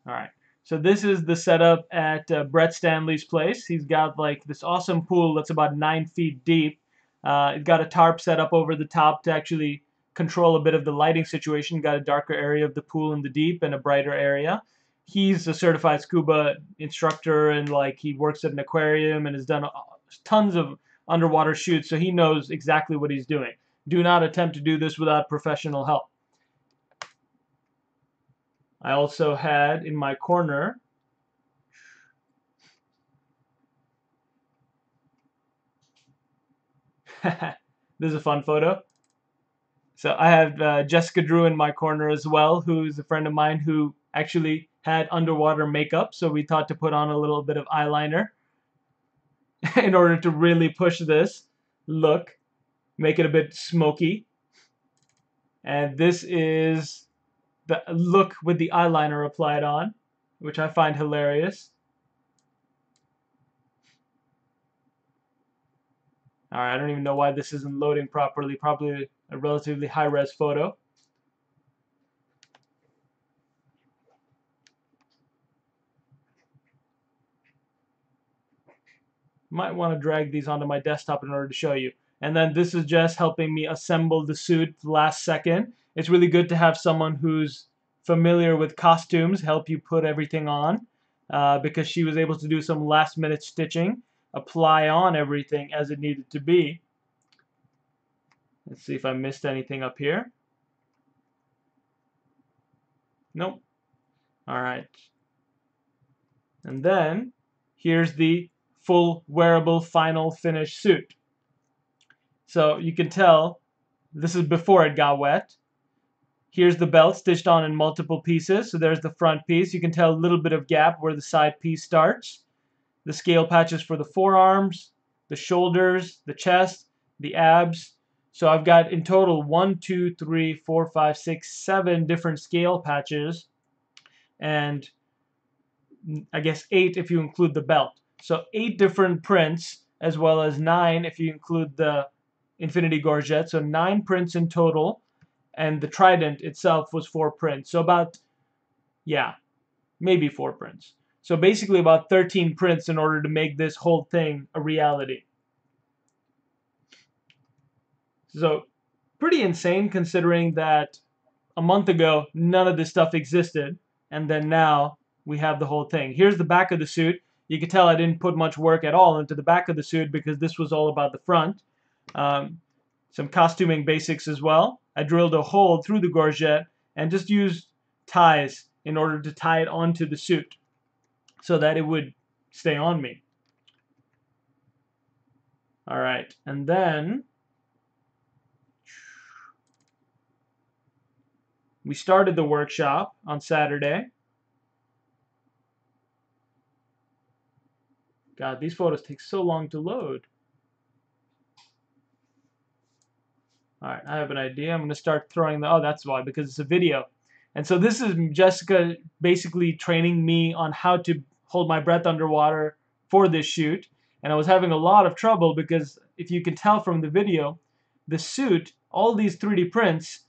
All right, so this is the setup at Brett Stanley's place. He's got like this awesome pool that's about 9 feet deep. It's got a tarp set up over the top to actually control a bit of the lighting situation. Got a darker area of the pool in the deep and a brighter area. He's a certified scuba instructor and like he works at an aquarium and has done tons of underwater shoots, so he knows exactly what he's doing. Do not attempt to do this without professional help. I also had in my corner this is a fun photo. So I have Jessica Drew in my corner as well, who's a friend of mine who actually had underwater makeup, so we thought to put on a little bit of eyeliner in order to really push this look, make it a bit smoky. And this is the look with the eyeliner applied on, which I find hilarious. Alright, I don't even know why this isn't loading properly. Probably a relatively high-res photo. Might want to drag these onto my desktop in order to show you. And then this is just helping me assemble the suit last second. It's really good to have someone who's familiar with costumes help you put everything on, because she was able to do some last-minute stitching, apply on everything as it needed to be. Let's see if I missed anything up here. Nope. Alright. And then here's the full wearable final finished suit. So you can tell this is before it got wet. Here's the belt stitched on in multiple pieces. So there's the front piece. You can tell a little bit of gap where the side piece starts. The scale patches for the forearms, the shoulders, the chest, the abs. So I've got in total 1, 2, 3, 4, 5, 6, 7 different scale patches, and I guess 8 if you include the belt. So 8 different prints, as well as 9 if you include the Infinity Gorget. So 9 prints in total, and the Trident itself was 4 prints. So about, yeah, maybe 4 prints. So basically about 13 prints in order to make this whole thing a reality. So pretty insane considering that a month ago none of this stuff existed, and then now we have the whole thing. Here's the back of the suit. You can tell I didn't put much work at all into the back of the suit because this was all about the front. Some costuming basics as well. I drilled a hole through the gorget and just used ties in order to tie it onto the suit so that it would stay on me. Alright, and then we started the workshop on Saturday. God, these photos take so long to load. Alright, I have an idea. I'm going to start throwing the... Oh, that's why, because it's a video. And so this is Jessica basically training me on how to hold my breath underwater for this shoot. And I was having a lot of trouble because if you can tell from the video, the suit, all these 3D prints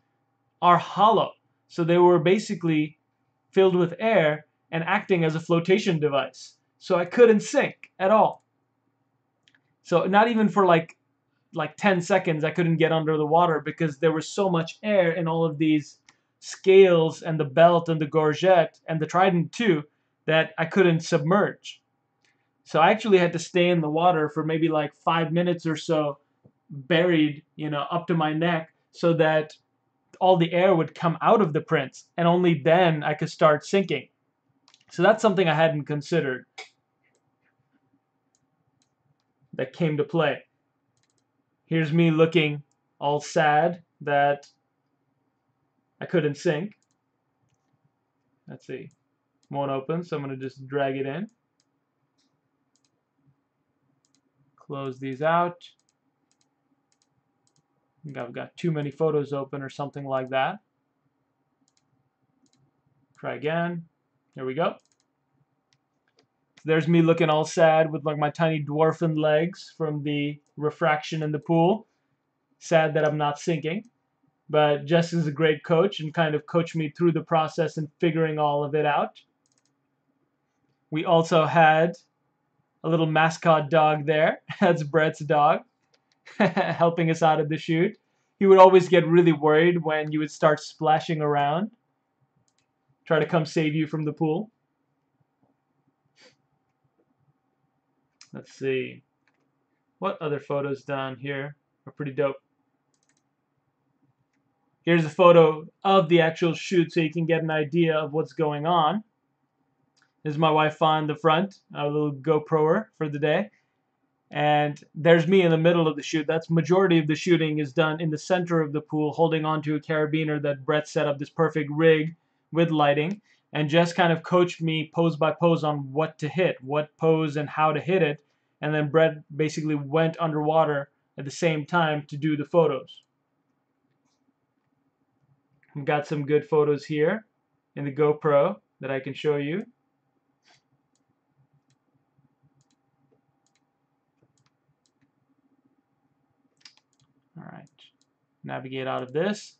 are hollow. So they were basically filled with air and acting as a flotation device. So I couldn't sink at all. So not even for like 10 seconds I couldn't get under the water because there was so much air in all of these scales and the belt and the gorget and the Trident too that I couldn't submerge. So I actually had to stay in the water for maybe like 5 minutes or so, buried, up to my neck, so that all the air would come out of the prints, and only then I could start sinking. So that's something I hadn't considered that came to play. Here's me looking all sad that I couldn't sink. Let's see. Won't open, so I'm going to just drag it in. Close these out. I think I've got too many photos open or something like that. Try again. There we go. There's me looking all sad with like my tiny dwarfen legs from the refraction in the pool. Sad that I'm not sinking. But Jess is a great coach and kind of coached me through the process and figuring all of it out. We also had a little mascot dog there. That's Brett's dog, helping us out of the shoot. He would always get really worried when you would start splashing around, try to come save you from the pool. Let's see. What other photos down here are pretty dope? Here's a photo of the actual shoot so you can get an idea of what's going on. This is my wife on the front, a little GoProer for the day. And there's me in the middle of the shoot. That's majority of the shooting is done in the center of the pool, holding onto a carabiner that Brett set up this perfect rig with lighting, and just kind of coached me pose by pose on what to hit, what pose and how to hit it. And then Brett basically went underwater at the same time to do the photos. We've got some good photos here in the GoPro that I can show you. All right, navigate out of this.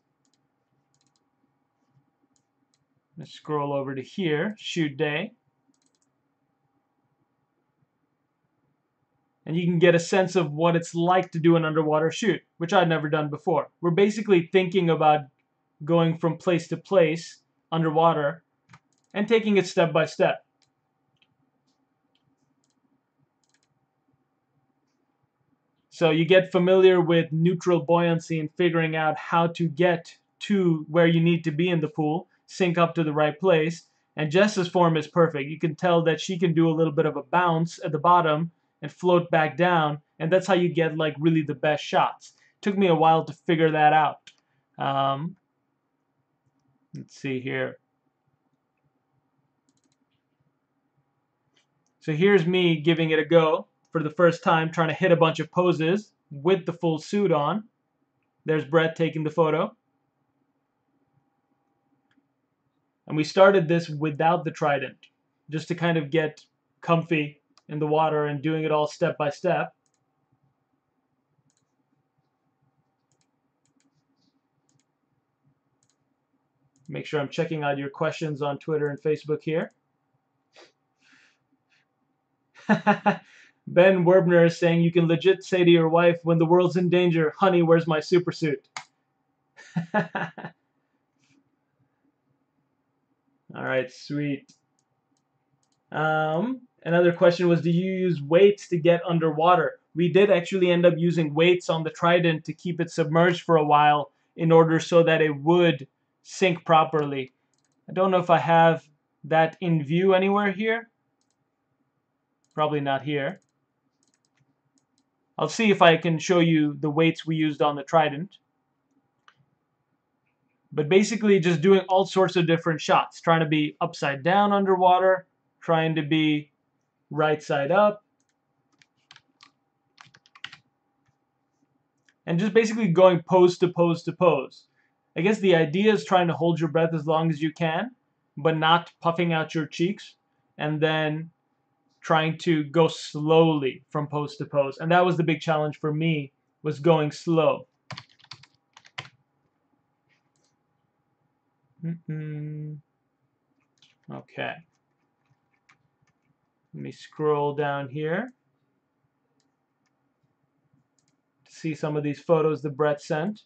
Let's scroll over to here, shoot day. And you can get a sense of what it's like to do an underwater shoot, which I'd never done before. We're basically thinking about going from place to place underwater and taking it step by step. So you get familiar with neutral buoyancy and figuring out how to get to where you need to be in the pool, sink up to the right place, and Jess's form is perfect. You can tell that she can do a little bit of a bounce at the bottom and float back down, and that's how you get like really the best shots. Took me a while to figure that out. Let's see here. So here's me giving it a go for the first time, trying to hit a bunch of poses with the full suit on. There's Brett taking the photo. And we started this without the Trident, just to kind of get comfy in the water and doing it all step by step. Make sure I'm checking out your questions on Twitter and Facebook here. Ben Werbner is saying you can legit say to your wife when the world's in danger, honey, where's my super suit? All right, sweet. Another question was, do you use weights to get underwater? We did actually end up using weights on the Trident to keep it submerged for a while in order so that it would sink properly. I don't know if I have that in view anywhere here. Probably not here. I'll see if I can show you the weights we used on the Trident. But basically just doing all sorts of different shots, trying to be upside down underwater, trying to be right side up, and just basically going pose to pose to pose. I guess the idea is trying to hold your breath as long as you can, but not puffing out your cheeks, and then trying to go slowly from pose to pose. And that was the big challenge for me, was going slow. Okay. Let me scroll down here to see some of these photos that Brett sent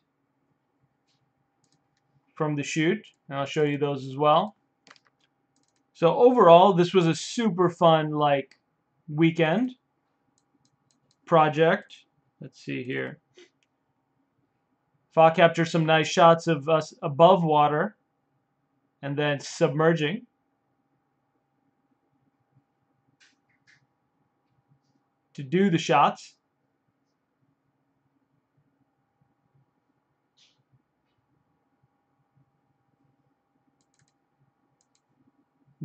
from the shoot, and I'll show you those as well. So overall, this was a super fun weekend project. Let's see here. I'll capture some nice shots of us above water and then submerging. To do the shots.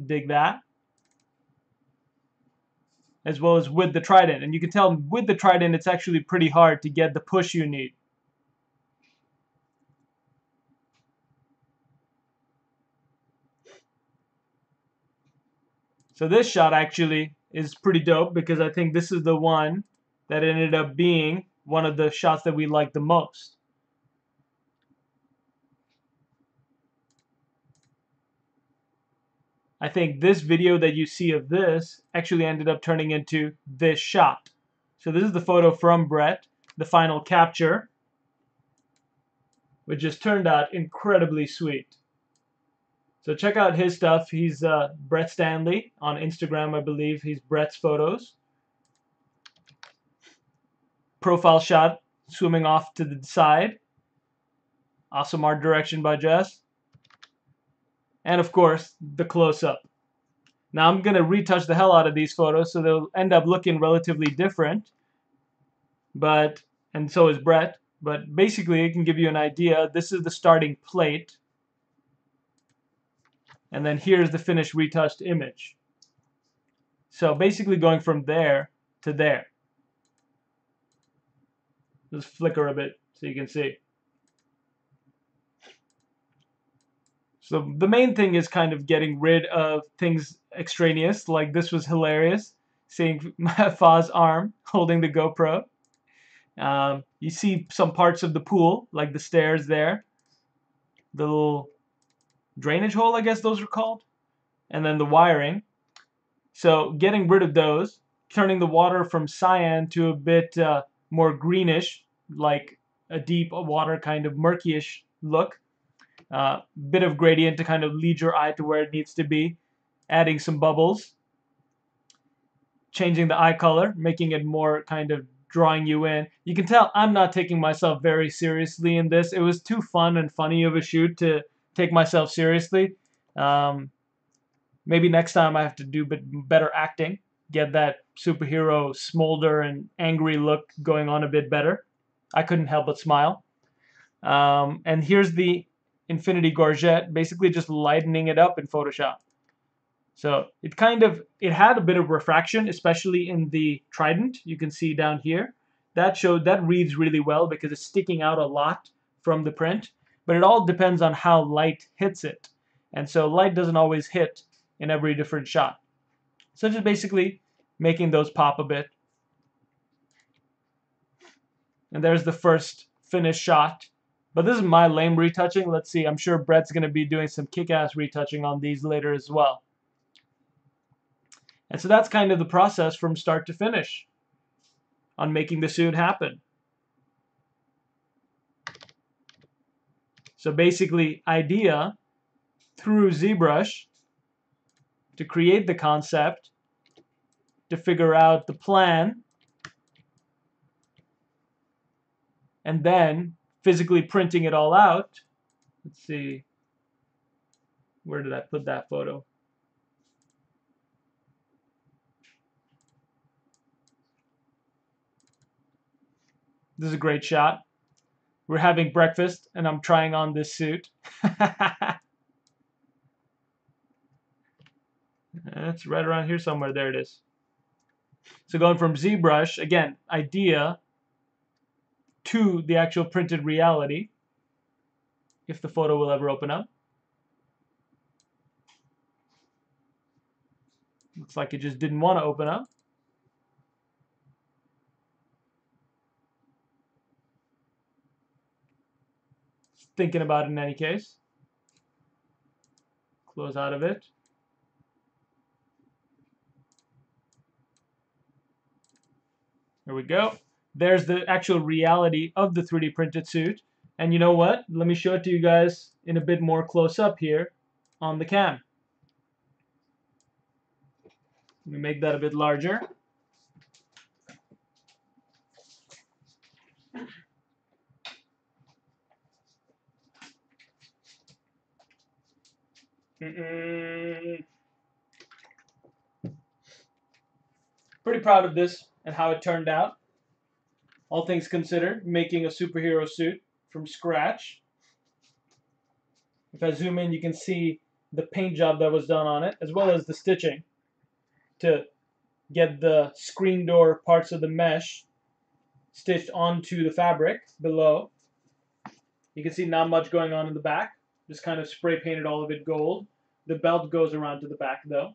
Dig that. As well as with the Trident. And you can tell with the Trident it's actually pretty hard to get the push you need. So this shot actually is pretty dope because I think this is the one that ended up being one of the shots that we liked the most. I think this video that you see of this actually ended up turning into this shot. So this is the photo from Brett, the final capture, which just turned out incredibly sweet. So check out his stuff. He's Brett Stanley on Instagram, I believe. He's Brett's Photos. profile shot swimming off to the side. Awesome art direction by Jess. And of course, the close-up. Now I'm going to retouch the hell out of these photos so they'll end up looking relatively different. And so is Brett. But basically, it can give you an idea. This is the starting plate. And then here's the finished retouched image. So basically going from there to there. Just flicker a bit so you can see. So the main thing is kind of getting rid of things extraneous. Like this was hilarious, seeing Fa's arm holding the GoPro. You see some parts of the pool, like the stairs there. The little drainage hole, I guess those are called. And then the wiring. So getting rid of those, turning the water from cyan to a bit more greenish, like a deep water kind of murkyish look. Bit of gradient to kind of lead your eye to where it needs to be. Adding some bubbles. Changing the eye color, making it more kind of drawing you in. You can tell I'm not taking myself very seriously in this. It was too fun and funny of a shoot to take myself seriously. Maybe next time I have to do better acting. Get that superhero smolder and angry look going on a bit better. I couldn't help but smile. And here's the Infinity Gorget, basically just lightening it up in Photoshop. So it had a bit of refraction, especially in the Trident. You can see down here. That reads really well because it's sticking out a lot from the print. But it all depends on how light hits it. And so light doesn't always hit in every different shot. So just basically making those pop a bit. And there's the first finished shot. But this is my lame retouching. Let's see. I'm sure Brett's going to be doing some kick-ass retouching on these later as well. And so that's kind of the process from start to finish on making the suit happen. So basically, idea through ZBrush to create the concept, to figure out the plan, and then physically printing it all out. Let's see. Where did I put that photo? This is a great shot. We're having breakfast and I'm trying on this suit. It's right around here somewhere. There it is. So going from ZBrush, again, idea to the actual printed reality, if the photo will ever open up. Looks like it just didn't want to open up. Thinking about it in any case. Close out of it. There we go. There's the actual reality of the 3D printed suit. And you know what? Let me show it to you guys in a bit more close up here on the cam. Let me make that a bit larger. Pretty proud of this and how it turned out. All things considered, making a superhero suit from scratch. If I zoom in, you can see the paint job that was done on it, as well as the stitching to get the screen door parts of the mesh stitched onto the fabric below. You can see not much going on in the back. Just kind of spray painted all of it gold. The belt goes around to the back though.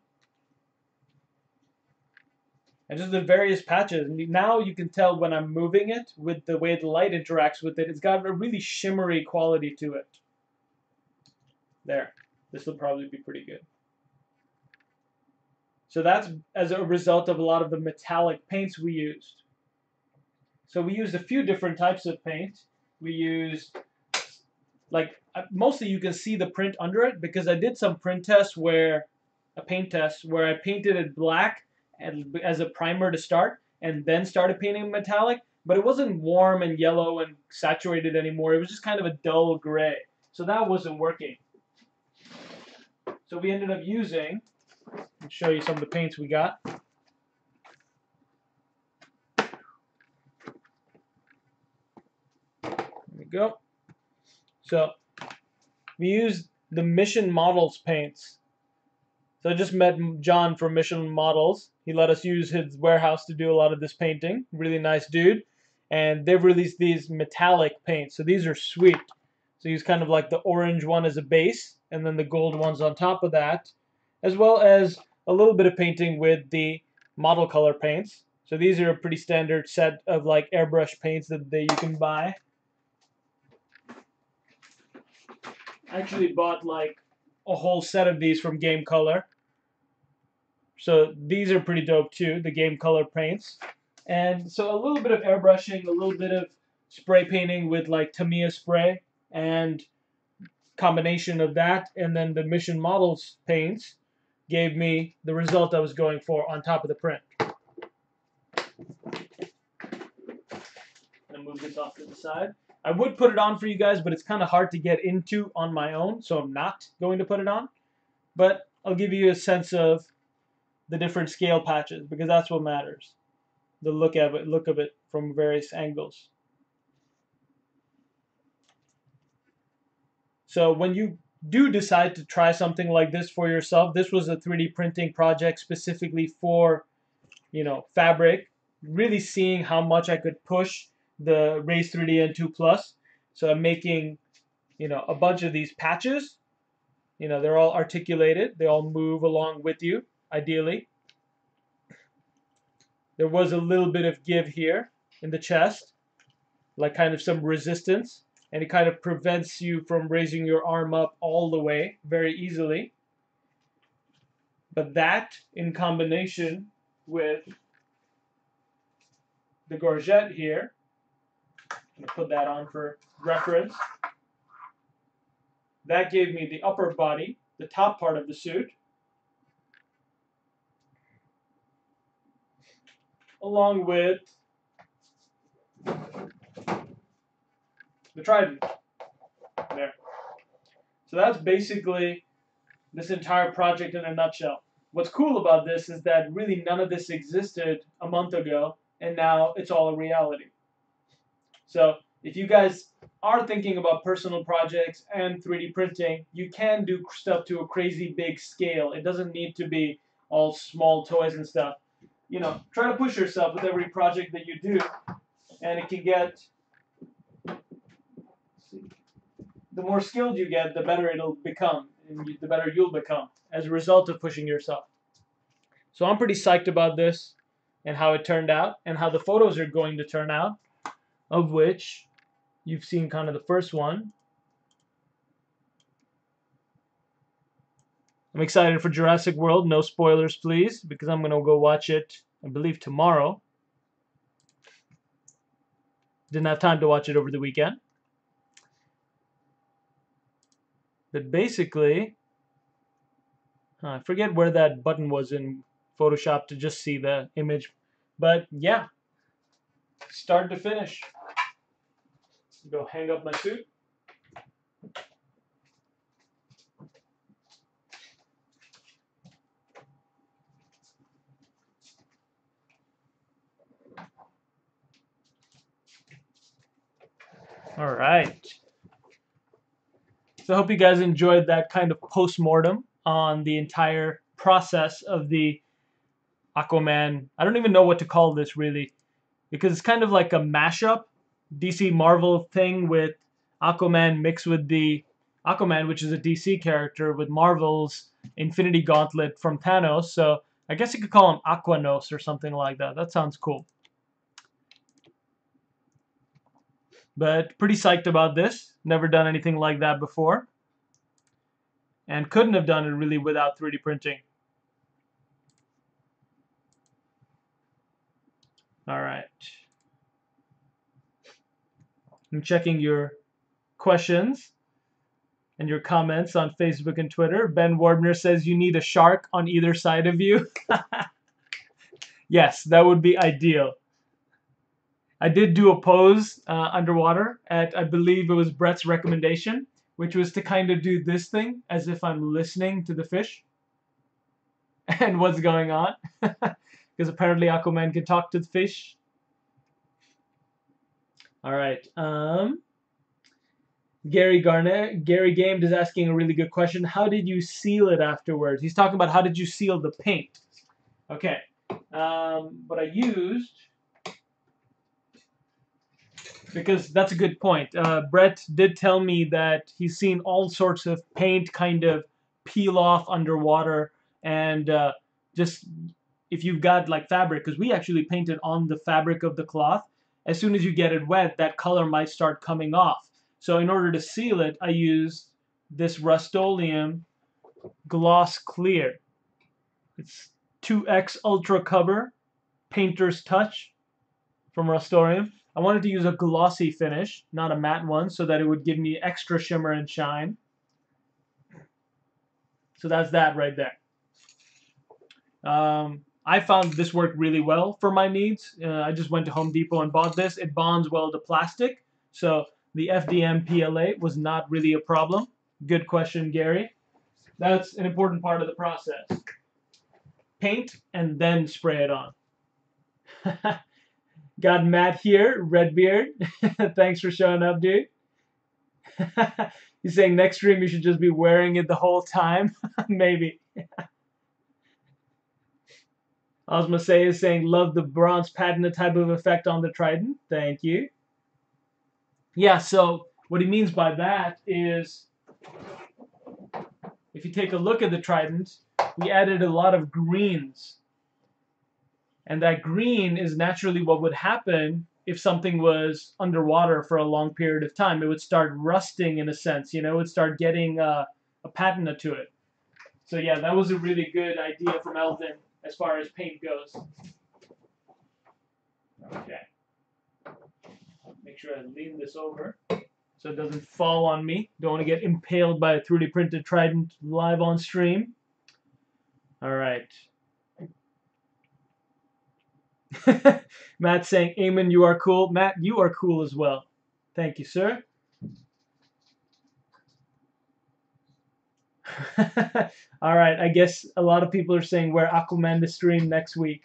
And just the various patches. Now you can tell when I'm moving it with the way the light interacts with it. It's got a really shimmery quality to it. There. This will probably be pretty good. So that's as a result of a lot of the metallic paints we used. So we used a few different types of paint. We used, like, mostly you can see the print under it because I did some print tests where, a paint test, where I painted it black and as a primer to start and then started painting metallic. but it wasn't warm and yellow and saturated anymore. It was just kind of a dull gray. So that wasn't working. So we ended up using, I'll show you some of the paints we got. There we go. So we used the Mission Models paints. So I just met John from Mission Models. He let us use his warehouse to do a lot of this painting. Really nice dude. And they've released these metallic paints. So these are sweet. So use kind of like the orange one as a base, and then the gold ones on top of that, as well as a little bit of painting with the model color paints. So these are a pretty standard set of like airbrush paints that you can buy. I actually bought like a whole set of these from Game Color. So these are pretty dope too, the Game Color paints. And so a little bit of airbrushing, a little bit of spray painting with like Tamiya spray, and combination of that and then the Mission Models paints gave me the result I was going for on top of the print. I'm gonna move this off to the side. I would put it on for you guys, but it's kind of hard to get into on my own, so I'm not going to put it on. But I'll give you a sense of the different scale patches, because that's what matters. The look of it from various angles. So when you do decide to try something like this for yourself, this was a 3D printing project specifically for, fabric, really seeing how much I could push the Raise 3D N2 Plus. So I'm making, a bunch of these patches. They're all articulated. They all move along with you, ideally. There was a little bit of give here in the chest, like kind of some resistance. And it kind of prevents you from raising your arm up all the way very easily. But that, in combination with the gorget here, I'm going to put that on for reference, that gave me the upper body, the top part of the suit, along with the Trident. There. So that's basically this entire project in a nutshell. What's cool about this is that really none of this existed a month ago, and now it's all a reality. So if you guys are thinking about personal projects and 3D printing, you can do stuff to a crazy big scale. It doesn't need to be all small toys and stuff. Try to push yourself with every project that you do, and it can get, the more skilled you get, the better it'll become, and the better you'll become as a result of pushing yourself. So I'm pretty psyched about this and how it turned out and how the photos are going to turn out, of which you've seen kind of the first one. I'm excited for Jurassic World. No spoilers, please, because I'm going to go watch it, I believe, tomorrow. Didn't have time to watch it over the weekend. But basically, I forget where that button was in Photoshop to just see the image. But yeah, start to finish. Go hang up my suit. All right. So I hope you guys enjoyed that kind of post-mortem on the entire process of the Aquaman. I don't even know what to call this really, because it's kind of like a mashup DC Marvel thing with Aquaman mixed with the Aquaman, which is a DC character, with Marvel's Infinity Gauntlet from Thanos. So I guess you could call him Aquanos or something like that. That sounds cool. But pretty psyched about this. Never done anything like that before. And couldn't have done it really without 3D printing. All right. I'm checking your questions and your comments on Facebook and Twitter. Ben Warbner says you need a shark on either side of you. Yes, that would be ideal. I did do a pose underwater at, I believe it was Brett's recommendation, which was to kind of do this thing as if I'm listening to the fish and what's going on. Because apparently Aquaman can talk to the fish. All right. Gary Gamed is asking a really good question. How did you seal it afterwards? He's talking about how did you seal the paint. Okay. What I used, because that's a good point. Brett did tell me that he's seen all sorts of paint kind of peel off underwater, and just if you've got like fabric, because we actually painted on the fabric of the cloth, as soon as you get it wet, that color might start coming off. So in order to seal it, I used this Rust-Oleum Gloss Clear. It's 2X Ultra Cover Painter's Touch from Rust-Oleum. I wanted to use a glossy finish, not a matte one, so that it would give me extra shimmer and shine. So that's that right there. I found this worked really well for my needs. I just went to Home Depot and bought this. It bonds well to plastic, so the FDM PLA was not really a problem. Good question, Gary. That's an important part of the process. Paint and then spray it on. Got Matt here, Redbeard. Thanks for showing up, dude. He's saying next stream you should just be wearing it the whole time. Maybe. Osma Say is saying, love the bronze patina type of effect on the Trident. Thank you. Yeah, so what he means by that is, if you take a look at the Trident, we added a lot of greens. And that green is naturally what would happen if something was underwater for a long period of time. It would start rusting in a sense, you know, it would start getting a patina to it. So yeah, that was a really good idea from Elvin as far as paint goes. Okay. Make sure I lean this over so it doesn't fall on me. Don't want to get impaled by a 3D printed Trident live on stream. All right. Matt saying, Aiman, you are cool. Matt, you are cool as well. Thank you, sir. All right, I guess a lot of people are saying where Aquaman to stream next week.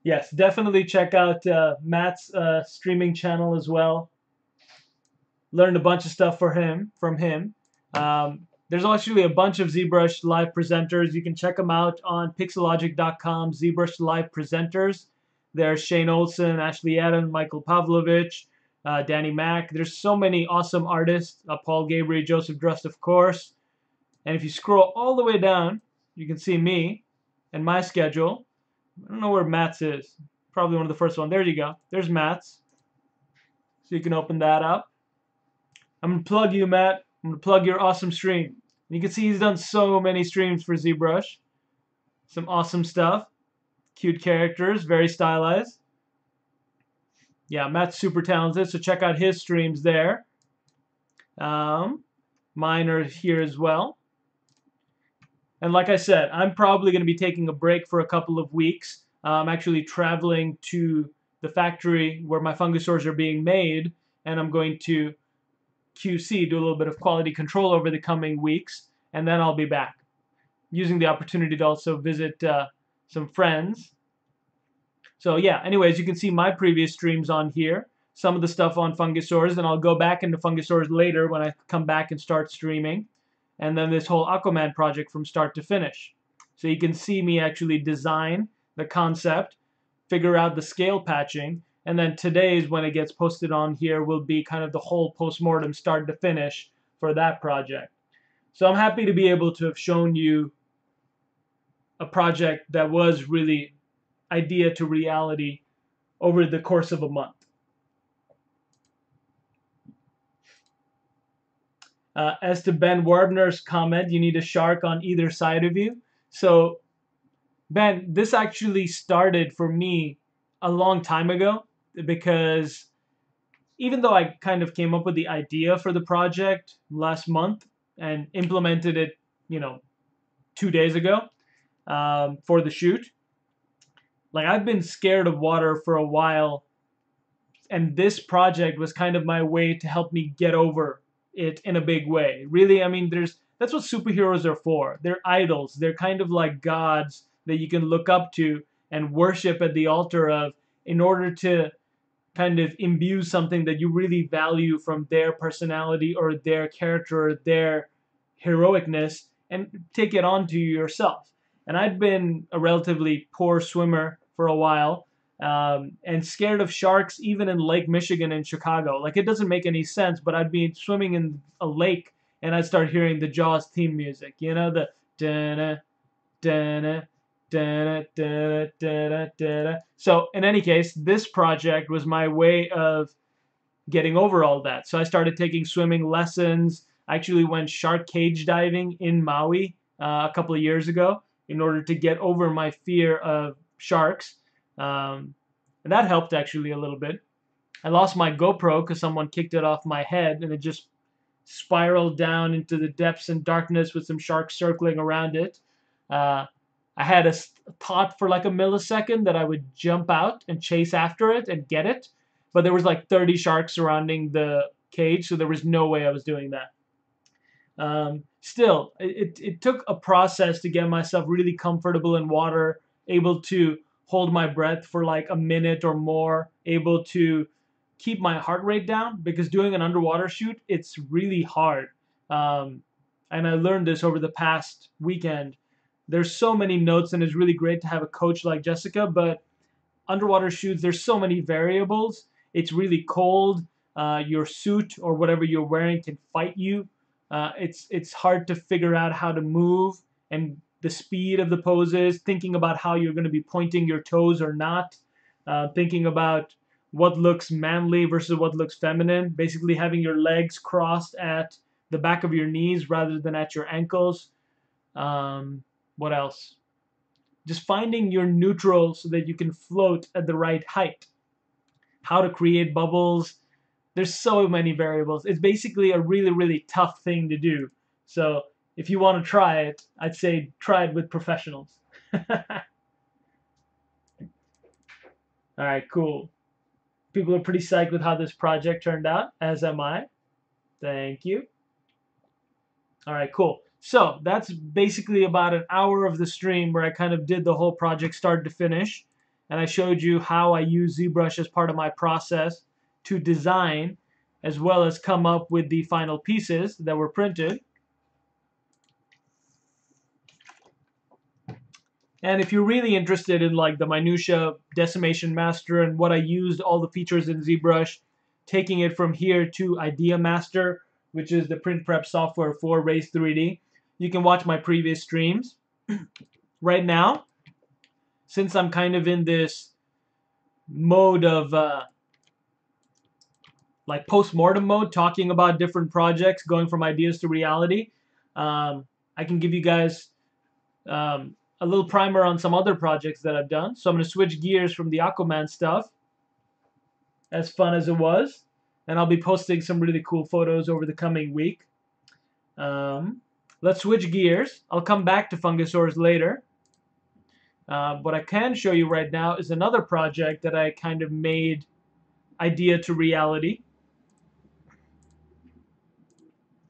Yes, definitely check out Matt's streaming channel as well. Learned a bunch of stuff from him. There's actually a bunch of ZBrush live presenters. You can check them out on pixelogic.com, ZBrush live presenters. There's Shane Olson, Ashley Adam, Michael Pavlovich, Danny Mack. There's so many awesome artists. Paul Gabriel, Joseph Drust, of course. And if you scroll all the way down, you can see me and my schedule. I don't know where Matt's is. Probably one of the first ones. There you go. There's Matt's. So you can open that up. I'm going to plug you, Matt. I'm going to plug your awesome stream. You can see he's done so many streams for ZBrush. Some awesome stuff. Cute characters, very stylized. Yeah, Matt's super talented, so check out his streams there. Mine are here as well. And like I said, I'm probably going to be taking a break for a couple of weeks. I'm actually traveling to the factory where my fungusaurs are being made, and I'm going to QC, do a little bit of quality control over the coming weeks, and then I'll be back. Using the opportunity to also visit some friends. So yeah, anyways, you can see my previous streams on here. Some of the stuff on fungusaurs, and I'll go back into fungusaurs later when I come back and start streaming. And then this whole Aquaman project from start to finish. So you can see me actually design the concept, figure out the scale patching, and then today's, when it gets posted on here, will be kind of the whole post-mortem start to finish for that project. So I'm happy to be able to have shown you a project that was really idea to reality over the course of a month. As to Ben Warbner's comment, you need a shark on either side of you. So, Ben, this actually started for me a long time ago, because even though I kind of came up with the idea for the project last month and implemented it, you know, 2 days ago for the shoot. Like, I've been scared of water for a while, and this project was kind of my way to help me get over it in a big way. Really, I mean, that's what superheroes are for. They're idols. They're kind of like gods that you can look up to and worship at the altar of, in order to kind of imbue something that you really value from their personality or their character or their heroicness, and take it onto yourself. And I'd been a relatively poor swimmer for a while, and scared of sharks even in Lake Michigan in Chicago. Like, it doesn't make any sense, but I'd be swimming in a lake and I'd start hearing the Jaws theme music, you know, the da-na, da-na, da-na, da-na, da-na, da-na. So in any case, this project was my way of getting over all that. So I started taking swimming lessons. I actually went shark cage diving in Maui a couple of years ago in order to get over my fear of sharks. And that helped actually a little bit. I lost my GoPro because someone kicked it off my head, and it just spiraled down into the depths and darkness with some sharks circling around it. I had a thought for like a millisecond that I would jump out and chase after it and get it, but there was like 30 sharks surrounding the cage, so there was no way I was doing that. Still, it took a process to get myself really comfortable in water, able to hold my breath for like a minute or more, able to keep my heart rate down, because doing an underwater shoot, it's really hard. And I learned this over the past weekend. There's so many notes, and it's really great to have a coach like Jessica, but underwater shoots, there's so many variables. It's really cold. Your suit or whatever you're wearing can fight you. It's hard to figure out how to move and the speed of the poses, thinking about how you're going to be pointing your toes or not, thinking about what looks manly versus what looks feminine, basically having your legs crossed at the back of your knees rather than at your ankles. What else? Just finding your neutral so that you can float at the right height. How to create bubbles. There's so many variables. It's basically a really, really tough thing to do. So if you want to try it, I'd say try it with professionals. All right, cool. People are pretty psyched with how this project turned out, as am I. Thank you. All right, cool. So that's basically about an hour of the stream where I kind of did the whole project start to finish. And I showed you how I use ZBrush as part of my process to design, as well as come up with the final pieces that were printed. And if you're really interested in like the minutia, decimation master, and what I used, all the features in ZBrush, taking it from here to Idea Master, which is the print prep software for Raise 3D, you can watch my previous streams. Right now, since I'm kind of in this mode of like post-mortem mode, talking about different projects, going from ideas to reality, I can give you guys a little primer on some other projects that I've done. So I'm going to switch gears from the Aquaman stuff, as fun as it was, and I'll be posting some really cool photos over the coming week. Let's switch gears. I'll come back to Fungusaurs later. What I can show you right now is another project that I kind of made idea to reality.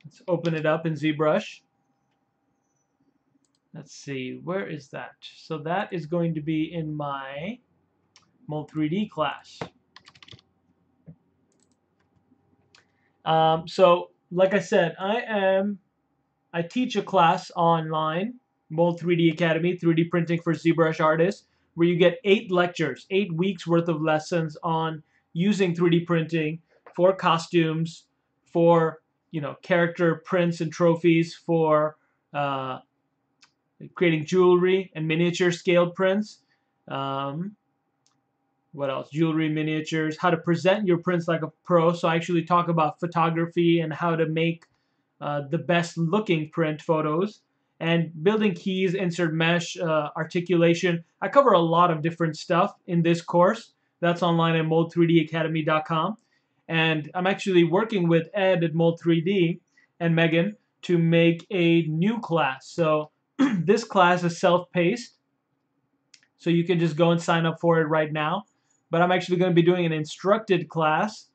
Let's open it up in ZBrush. Let's see, where is that? So that is going to be in my Mold3D class. So, like I said, I teach a class online, Mold3D Academy, 3D Printing for ZBrush Artists, where you get 8 lectures, 8 weeks worth of lessons on using 3D printing for costumes, for character prints and trophies, for creating jewelry and miniature scale prints. What else? Jewelry, miniatures, how to present your prints like a pro. So I actually talk about photography and how to make the best looking print photos, and building keys, insert mesh, articulation. I cover a lot of different stuff in this course. That's online at mold3dacademy.com. And I'm actually working with Ed at Mold3D and Megan to make a new class. So this class is self-paced, so you can just go and sign up for it right now. But I'm actually going to be doing an instructed class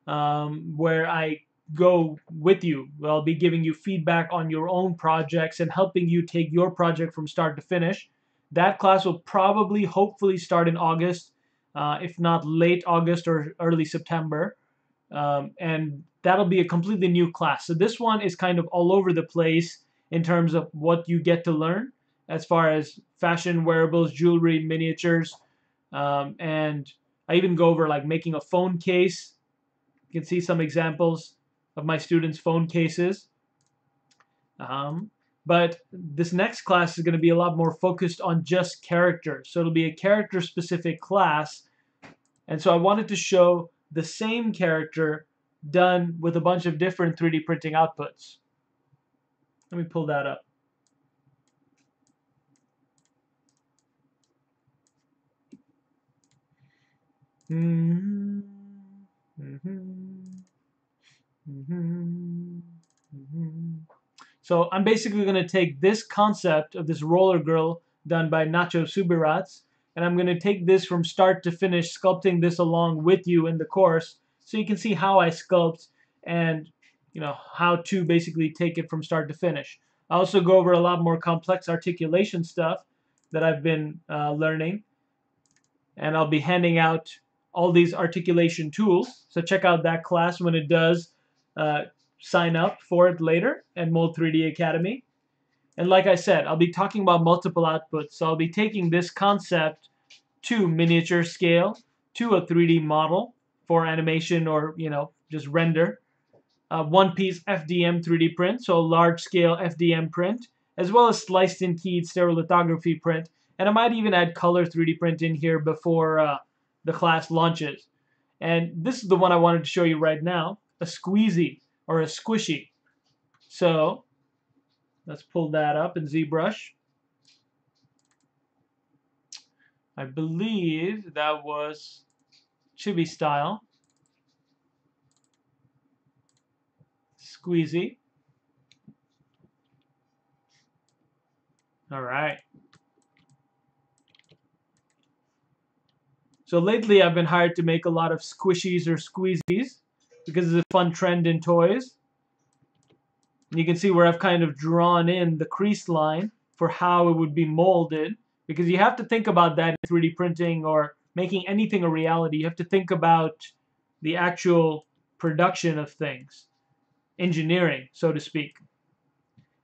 where I go with you. I'll be giving you feedback on your own projects and helping you take your project from start to finish. That class will probably, hopefully, start in August, if not late August or early September. And that'll be a completely new class. So this one is kind of all over the place in terms of what you get to learn as far as fashion, wearables, jewelry, miniatures, and I even go over like making a phone case. You can see some examples of my students' phone cases. But this next class is going to be a lot more focused on just characters. So it'll be a character-specific class. And so I wanted to show the same character done with a bunch of different 3D printing outputs. Let me pull that up. So I'm basically going to take this concept of this roller girl done by Nacho Subirats, and I'm going to take this from start to finish, sculpting this along with you in the course, so you can see how I sculpt and how to basically take it from start to finish. I also go over a lot more complex articulation stuff that I've been learning, and I'll be handing out all these articulation tools. So check out that class when it does sign up for it later at Mold3D Academy. And like I said, I'll be talking about multiple outputs. So I'll be taking this concept to miniature scale, to a 3D model for animation or just render. One-piece FDM 3D print, so a large-scale FDM print, as well as sliced and keyed stereolithography print. And I might even add color 3D print in here before the class launches. And this is the one I wanted to show you right now, a squeezy or a squishy. So let's pull that up in ZBrush. I believe that was chibi style. Squeezy. All right. So lately I've been hired to make a lot of squishies or squeezies because it's a fun trend in toys. And you can see where I've kind of drawn in the crease line for how it would be molded, because you have to think about that in 3D printing or making anything a reality. You have to think about the actual production of things, engineering, so to speak.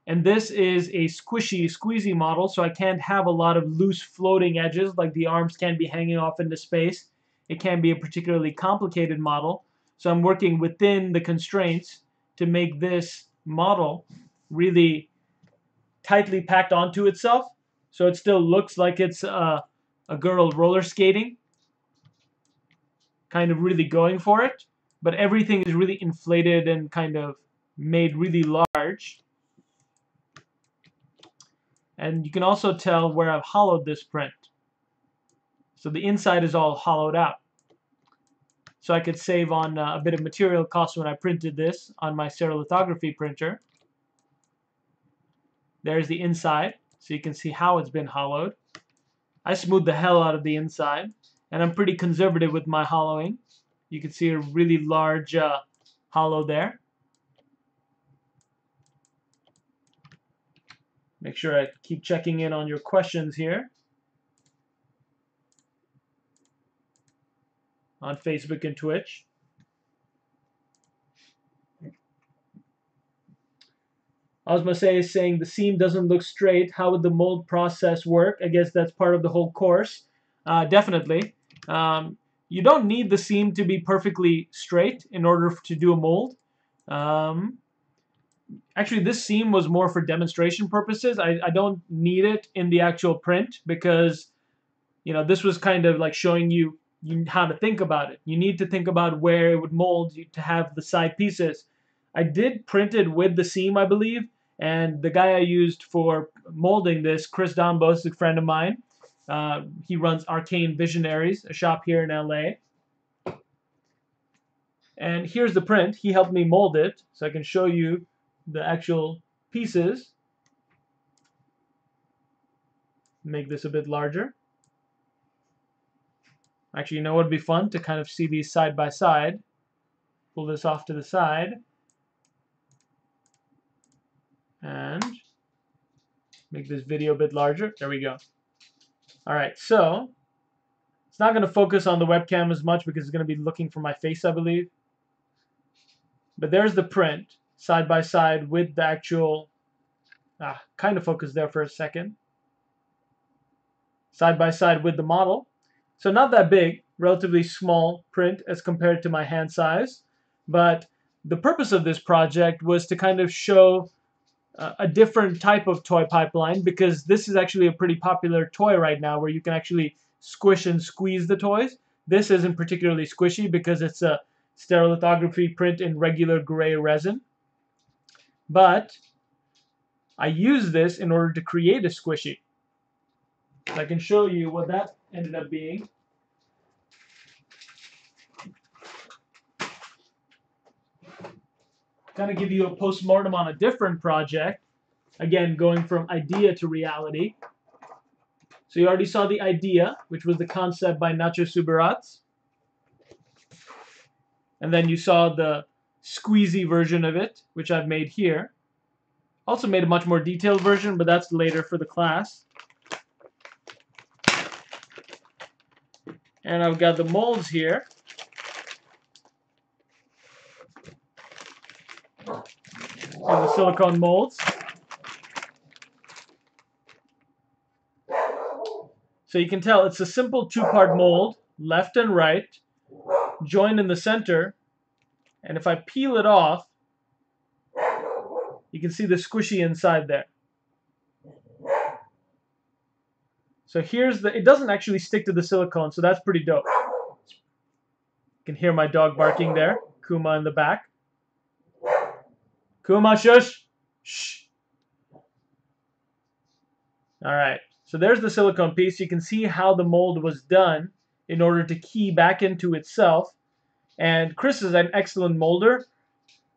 And this is a squishy, squeezy model, so I can't have a lot of loose floating edges, like the arms can't be hanging off into space. It can be a particularly complicated model. So I'm working within the constraints to make this model really tightly packed onto itself, so it still looks like it's a girl roller skating, kind of really going for it, but everything is really inflated and kind of made really large. And you can also tell where I've hollowed this print. So the inside is all hollowed out. So I could save on a bit of material cost when I printed this on my stereolithography printer. There's the inside, so you can see how it's been hollowed. I smoothed the hell out of the inside, and I'm pretty conservative with my hollowing. You can see a really large hollow there. Make sure I keep checking in on your questions here on Facebook and Twitch. Osma is saying the seam doesn't look straight. How would the mold process work? I guess that's part of the whole course. Definitely. You don't need the seam to be perfectly straight in order to do a mold. Actually, this seam was more for demonstration purposes. I don't need it in the actual print because, this was kind of like showing you how to think about it. You need to think about where it would mold to have the side pieces. I did print it with the seam, I believe, and the guy I used for molding this, Chris Dombos, a friend of mine, he runs Arcane Visionaries, a shop here in LA. And here's the print. He helped me mold it, so I can show you the actual pieces. make this a bit larger. Actually, you know what would be fun? To kind of see these side by side. Pull this off to the side. And make this video a bit larger. There we go. Alright, so it's not going to focus on the webcam as much because it's going to be looking for my face, I believe. But there's the print, side by side with the actual... kind of focus there for a second. Side by side with the model. So not that big, relatively small print as compared to my hand size. But the purpose of this project was to kind of show a different type of toy pipeline, because this is actually a pretty popular toy right now where you can actually squish and squeeze the toys. This isn't particularly squishy because it's a stereolithography print in regular gray resin. But I use this in order to create a squishy. I can show you what that ended up being. Kind of give you a post-mortem on a different project. Again, going from idea to reality. So you already saw the idea, which was the concept by Nacho Subirats. And then you saw the squeezy version of it, which I've made here. Also made a much more detailed version, but that's later for the class. And I've got the molds here. And the silicone molds. So you can tell it's a simple two-part mold, left and right, joined in the center. And if I peel it off, you can see the squishy inside there. So here's the, it doesn't actually stick to the silicone, so that's pretty dope. You can hear my dog barking there, Kuma in the back. Kuma, shush! Shh! Alright, so there's the silicone piece. You can see how the mold was done in order to key back into itself. And Chris is an excellent molder.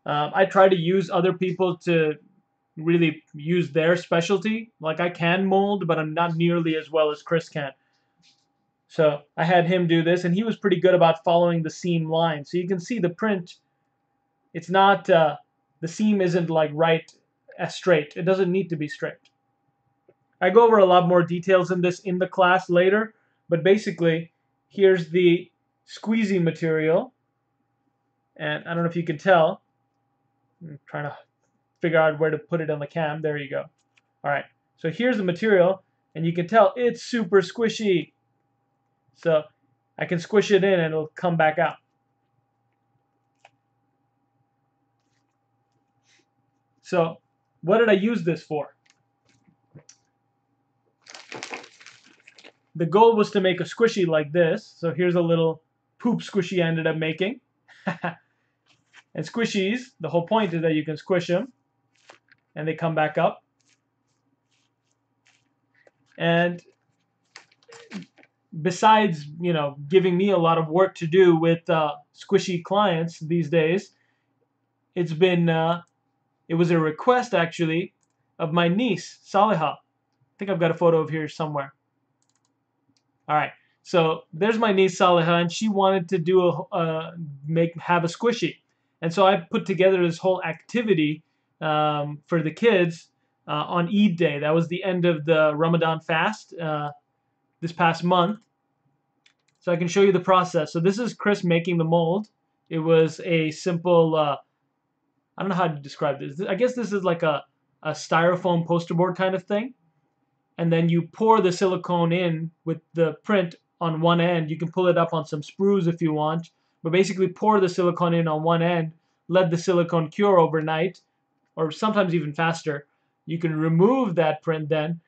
I try to use other people to really use their specialty. Like, I can mold, but I'm not nearly as well as Chris can. So I had him do this, and he was pretty good about following the seam line. So you can see the print, it's not, the seam isn't like right as straight. It doesn't need to be straight. I go over a lot more details in this in the class later, but basically, here's the squeezy material. And I don't know if you can tell. I'm trying to figure out where to put it on the cam. There you go. All right. So here's the material, and you can tell it's super squishy. So I can squish it in, and it'll come back out. So what did I use this for? The goal was to make a squishy like this. So here's a little poop squishy I ended up making. And squishies, the whole point is that you can squish them and they come back up. And besides, you know, giving me a lot of work to do with squishy clients these days, it's been, it was a request actually of my niece, Saliha. I think I've got a photo of here somewhere. All right, so there's my niece Saliha, and she wanted to do have a squishy, and so I put together this whole activity for the kids on Eid Day. That was the end of the Ramadan fast this past month. So I can show you the process. So this is Chris making the mold. It was a simple, I don't know how to describe this. I guess this is like a styrofoam poster board kind of thing. And then you pour the silicone in with the print on one end. You can pull it up on some sprues if you want. But basically pour the silicone in on one end, let the silicone cure overnight, or sometimes even faster. You can remove that print then,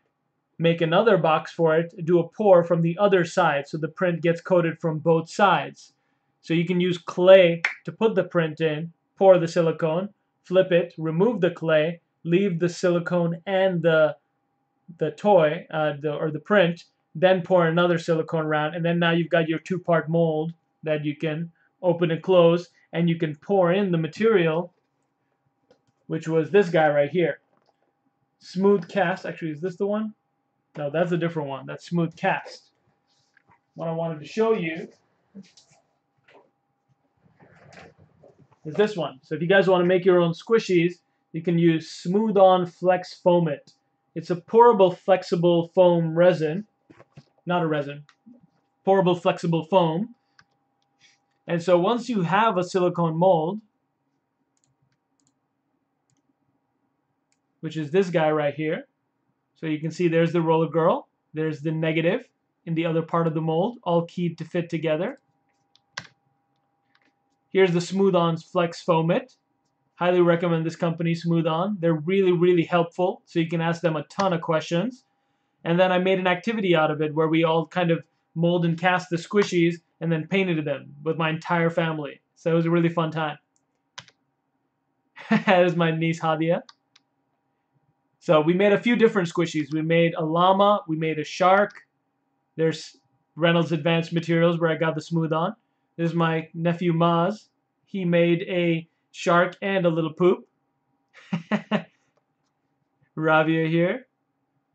make another box for it, do a pour from the other side so the print gets coated from both sides. So you can use clay to put the print in, pour the silicone, flip it, remove the clay, leave the silicone and the toy or the print, then pour another silicone round, and then now you've got your two-part mold that you can open and close, and you can pour in the material, which was this guy right here. Smooth cast. Actually, is this the one? No, that's a different one. That's smooth cast. What I wanted to show you is this one. So if you guys want to make your own squishies, you can use Smooth On Flex Foam It. It's a pourable flexible foam resin. Not a resin. Pourable flexible foam. And so once you have a silicone mold, which is this guy right here, so you can see there's the roller girl, there's the negative in the other part of the mold, all keyed to fit together. Here's the Smooth On Flex Foam It. Highly recommend this company, Smooth On. They're really, really helpful, so you can ask them a ton of questions. And then I made an activity out of it where we all kind of mold and cast the squishies and then painted them with my entire family. So it was a really fun time. That is my niece Hadia. So we made a few different squishies. We made a llama, we made a shark. There's Reynolds Advanced Materials where I got the Smooth On. This is my nephew Maz. He made a shark and a little poop. Ravia here,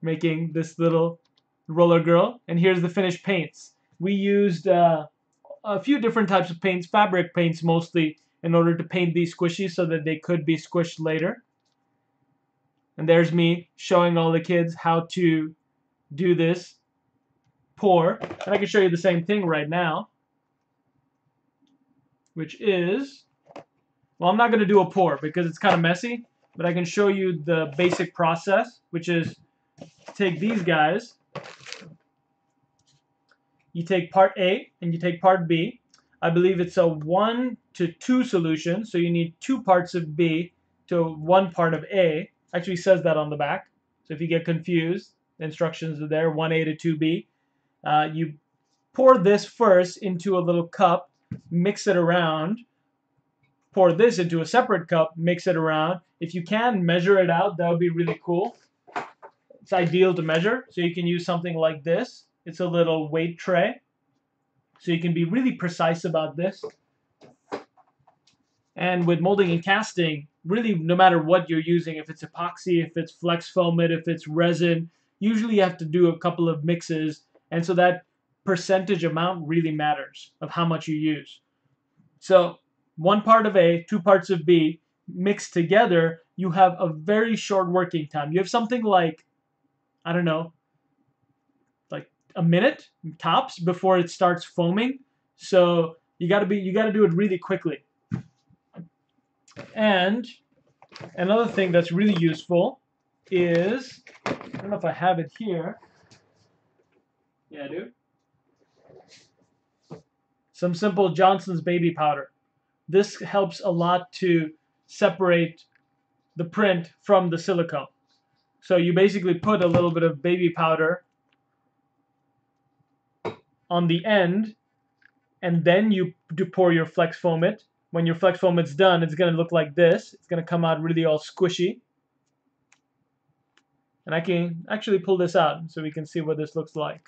making this little roller girl. And here's the finished paints. We used a few different types of paints, fabric paints mostly, in order to paint these squishies so that they could be squished later. And there's me showing all the kids how to do this pour. And I can show you the same thing right now, which is, well, I'm not going to do a pour because it's kind of messy, but I can show you the basic process, which is take these guys, you take part A and you take part B. I believe it's a 1 to 2 solution, so you need 2 parts of B to 1 part of A. Actually says that on the back, so if you get confused, the instructions are there, 1A to 2B. You pour this first into a little cup, mix it around, pour this into a separate cup, mix it around. If you can measure it out, that would be really cool. It's ideal to measure, so you can use something like this. It's a little weight tray, so you can be really precise about this. And with molding and casting, really no matter what you're using, if it's epoxy, if it's flex foam, if it's resin, usually you have to do a couple of mixes, and so that percentage amount really matters of how much you use. So 1 part of A, 2 parts of B, mixed together, you have a very short working time. You have something like, I don't know, like a minute tops before it starts foaming. So you got to do it really quickly. And another thing that's really useful is, I don't know if I have it here. Yeah, I do. Some simple Johnson's baby powder. This helps a lot to separate the print from the silicone. So you basically put a little bit of baby powder on the end, and then you pour your flex foam it. When your flex foam it's done, it's going to look like this. It's going to come out really all squishy. And I can actually pull this out so we can see what this looks like.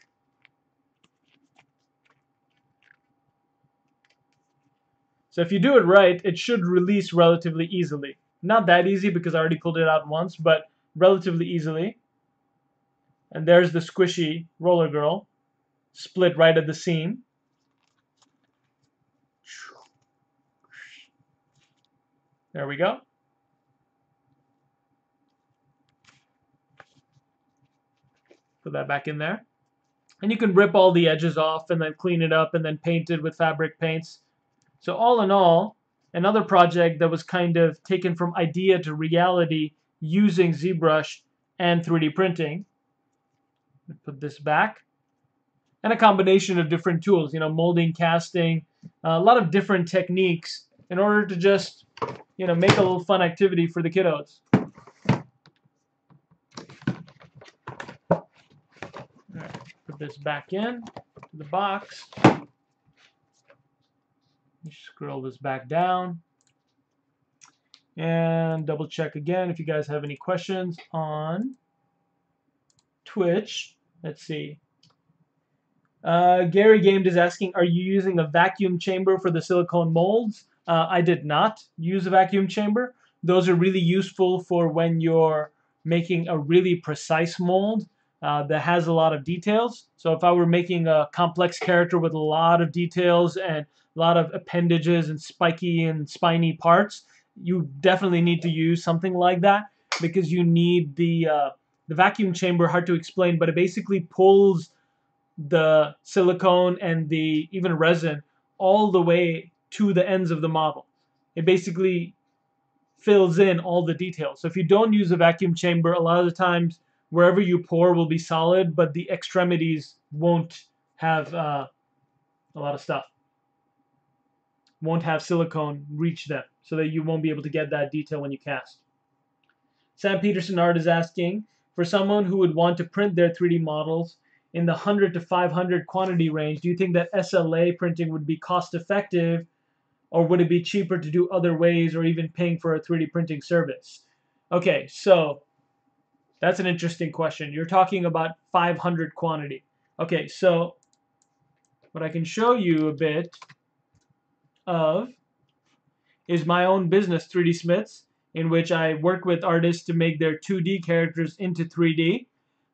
So if you do it right, it should release relatively easily. Not that easy because I already pulled it out once, but relatively easily. And there's the squishy roller girl, split right at the seam. There we go. Put that back in there. And you can rip all the edges off and then clean it up and then paint it with fabric paints. So all in all, another project that was kind of taken from idea to reality using ZBrush and 3D printing. Put this back. And a combination of different tools, you know, molding, casting, a lot of different techniques in order to just, you know, make a little fun activity for the kiddos. All right, put this back in the box. Scroll this back down and double check again if you guys have any questions on Twitch. Let's see. Gary Gamed is asking, are you using a vacuum chamber for the silicone molds? I did not use a vacuum chamber. Those are really useful for when you're making a really precise mold. that has a lot of details. So if I were making a complex character with a lot of details and a lot of appendages and spiky and spiny parts, you definitely need to use something like that, because you need the vacuum chamber. Hard to explain, but it basically pulls the silicone and the even resin all the way to the ends of the model. It basically fills in all the details. So if you don't use a vacuum chamber, a lot of the times wherever you pour will be solid, but the extremities won't have a lot of stuff. Won't have silicone reach them, so that you won't be able to get that detail when you cast. Sam Peterson Art is asking, for someone who would want to print their 3D models in the 100 to 500 quantity range, do you think that SLA printing would be cost effective, or would it be cheaper to do other ways, or even paying for a 3D printing service? Okay, so that's an interesting question. You're talking about 500 quantity. Okay, so what I can show you a bit of is my own business, 3D Smiths, in which I work with artists to make their 2D characters into 3D.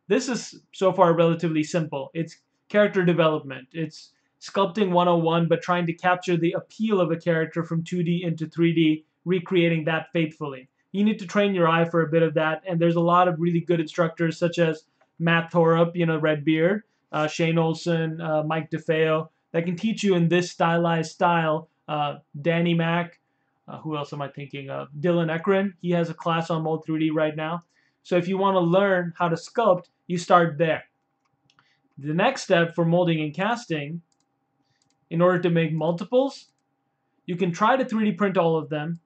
This is so far relatively simple. It's character development. It's sculpting 101, but trying to capture the appeal of a character from 2D into 3D, recreating that faithfully. You need to train your eye for a bit of that, and there's a lot of really good instructors such as Matt Thorup, Redbeard, Shane Olson, Mike DeFeo, that can teach you in this stylized style. Danny Mack, who else am I thinking of? Dylan Ekron, he has a class on Mold 3D right now. So if you want to learn how to sculpt, you start there. The next step for molding and casting, in order to make multiples, you can try to 3D print all of them.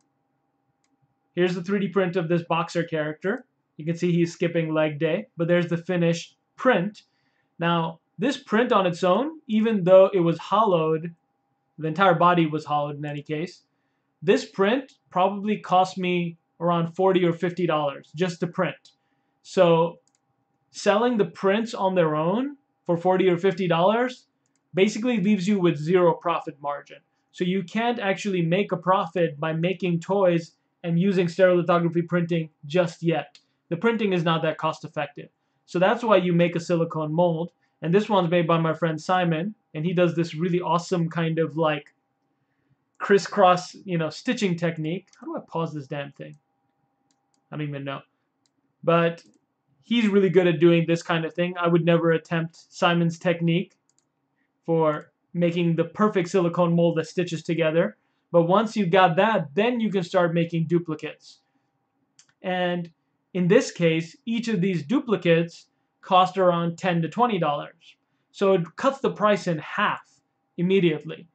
Here's the 3D print of this boxer character. You can see he's skipping leg day, but there's the finished print. Now, this print on its own, even though it was hollowed, the entire body was hollowed in any case, this print probably cost me around $40 or $50 just to print. So selling the prints on their own for $40 or $50 basically leaves you with zero profit margin. So you can't actually make a profit by making toys and using stereolithography printing just yet. The printing is not that cost effective. So that's why you make a silicone mold. And this one's made by my friend Simon, and he does this really awesome kind of like crisscross, stitching technique. How do I pause this damn thing? I don't even know. But he's really good at doing this kind of thing. I would never attempt Simon's technique for making the perfect silicone mold that stitches together. But once you've got that, then you can start making duplicates. And in this case, each of these duplicates cost around $10 to $20. So it cuts the price in half immediately.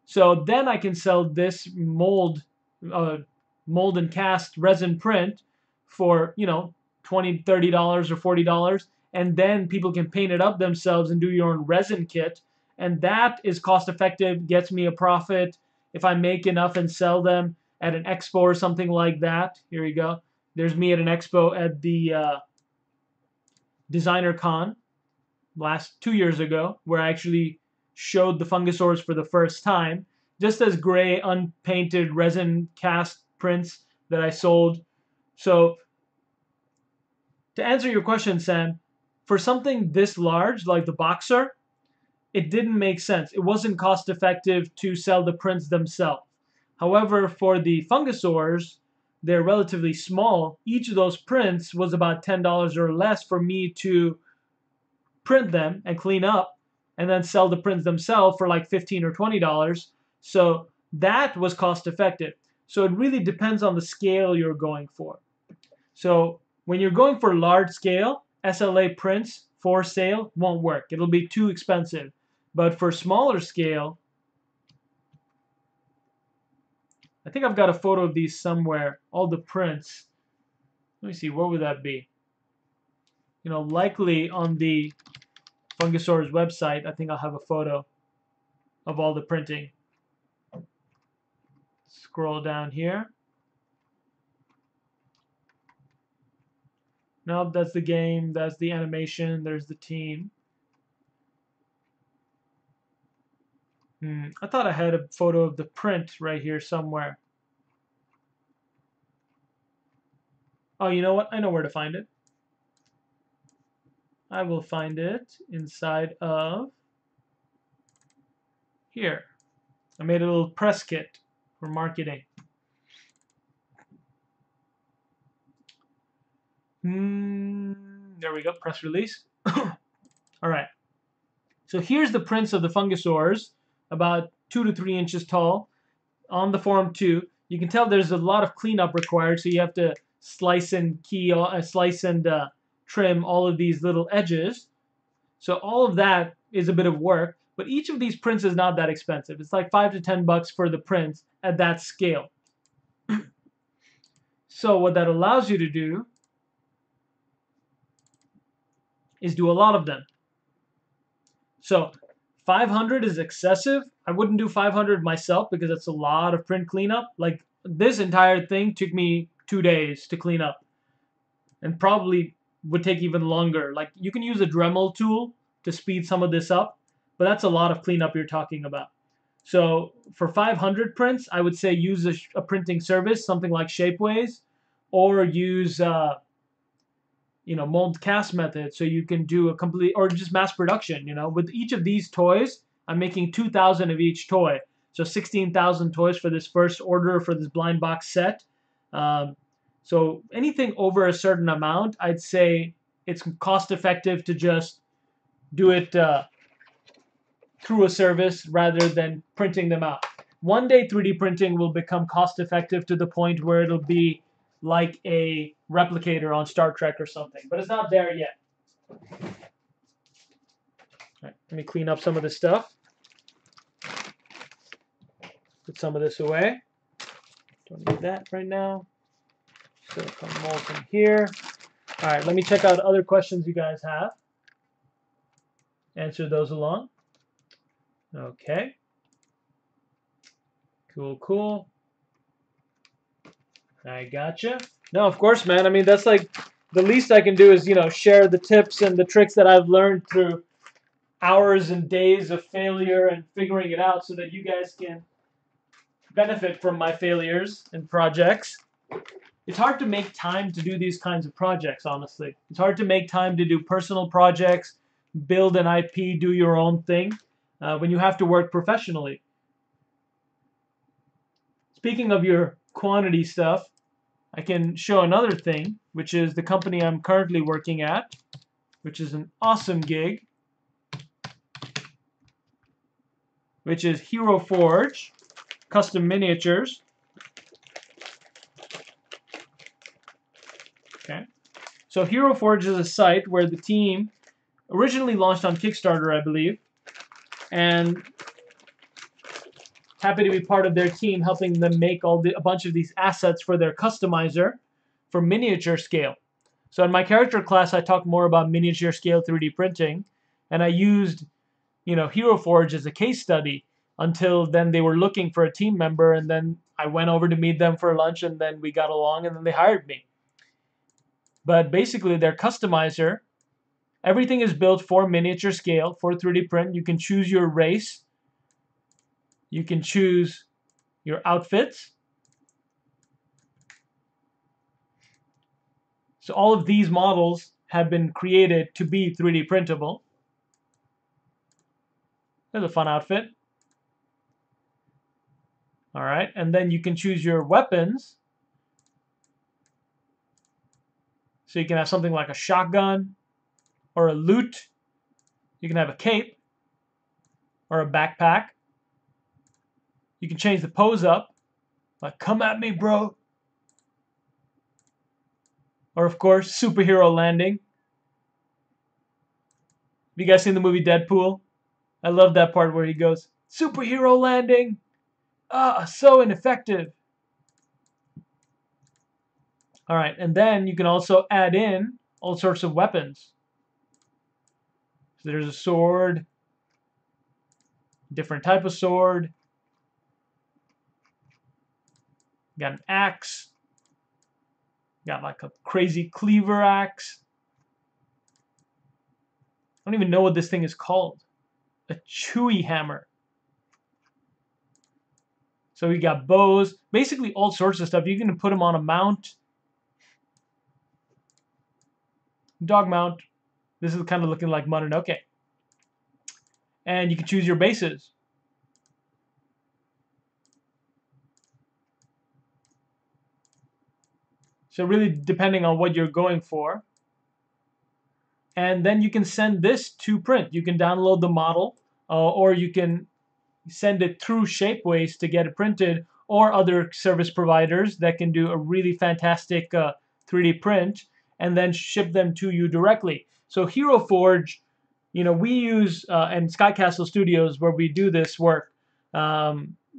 So then I can sell this mold and cast resin print for, $20, $30 or $40, and then people can paint it up themselves and do your own resin kit, and that is cost effective, gets me a profit. If I make enough and sell them at an expo or something like that, here you go. There's me at an expo at the Designer Con last 2 years ago, where I actually showed the Fungosaurs for the first time, just as gray unpainted resin cast prints that I sold. So to answer your question, Sam, for something this large like the Boxer, it didn't make sense. It wasn't cost effective to sell the prints themselves. However, for the Fungosaurs, they're relatively small. Each of those prints was about $10 or less for me to print them and clean up, and then sell the prints themselves for like $15 or $20. So that was cost effective. So it really depends on the scale you're going for. So when you're going for large scale, SLA prints for sale won't work. It'll be too expensive. But for smaller scale, I think I've got a photo of these somewhere, all the prints. Let me see, where would that be? Likely on the Fungosaur's website, I think I'll have a photo of all the printing. Scroll down here. No, that's the game, that's the animation, there's the team. I thought I had a photo of the print right here somewhere. Oh, you know what? I know where to find it. I will find it inside of here. I made a little press kit for marketing. There we go, press release. All right. So here's the prints of the fungosaurs, about 2 to 3 inches tall, on the Form 2. You can tell there's a lot of cleanup required, so you have to slice and trim all of these little edges. So all of that is a bit of work, but each of these prints is not that expensive. It's like $5 to $10 for the prints at that scale. So what that allows you to do is do a lot of them. So 500 is excessive. I wouldn't do 500 myself because it's a lot of print cleanup. Like this entire thing took me 2 days to clean up, and probably would take even longer. Like you can use a Dremel tool to speed some of this up, but that's a lot of cleanup you're talking about. So for 500 prints, I would say use a printing service, something like Shapeways, or use mold cast method, so you can do a complete, or just mass production. With each of these toys, I'm making 2,000 of each toy, so 16,000 toys for this first order for this blind box set. So anything over a certain amount, I'd say it's cost effective to just do it through a service rather than printing them out. One day 3D printing will become cost effective to the point where it'll be like a replicator on Star Trek or something, but it's not there yet. All right, let me clean up some of this stuff. Put some of this away. Don't need that right now. Silicone mold from here. All right, let me check out other questions you guys have. Answer those along. Okay. Cool. I gotcha. No, of course, man. I mean, that's like the least I can do is, share the tips and the tricks that I've learned through hours and days of failure and figuring it out so that you guys can benefit from my failures and projects. It's hard to make time to do these kinds of projects, honestly. It's hard to make time to do personal projects, build an IP, do your own thing, when you have to work professionally. Speaking of your quantity stuff, I can show another thing, which is the company I'm currently working at, which is an awesome gig, which is Hero Forge Custom Miniatures. Okay, so Hero Forge is a site where the team originally launched on Kickstarter, I believe, and happy to be part of their team, helping them make a bunch of these assets for their customizer for miniature scale. So in my character class, I talked more about miniature scale 3D printing, and I used, Hero Forge as a case study. Until then, they were looking for a team member, and then I went over to meet them for lunch, and then we got along, and then they hired me. But basically, their customizer, everything is built for miniature scale, for 3D print. You can choose your race. You can choose your outfits. So all of these models have been created to be 3D printable. There's a fun outfit. All right, and then you can choose your weapons. So you can have something like a shotgun or a loot. You can have a cape or a backpack. You can change the pose up, like come at me, bro. Or of course, superhero landing. Have you guys seen the movie Deadpool? I love that part where he goes, superhero landing. So ineffective. All right, and then you can also add in all sorts of weapons. So there's a sword, different type of sword. Got an axe. Got like a crazy cleaver axe. I don't even know what this thing is called. A chewy hammer. So we got bows, basically all sorts of stuff. You can put them on a mount, dog mount. This is kind of looking like Mononoke. And you can choose your bases. So really depending on what you're going for. And then you can send this to print. You can download the model, or you can send it through Shapeways to get it printed, or other service providers that can do a really fantastic 3D print and then ship them to you directly. So Hero Forge, we use, and Sky Castle Studios where we do this work,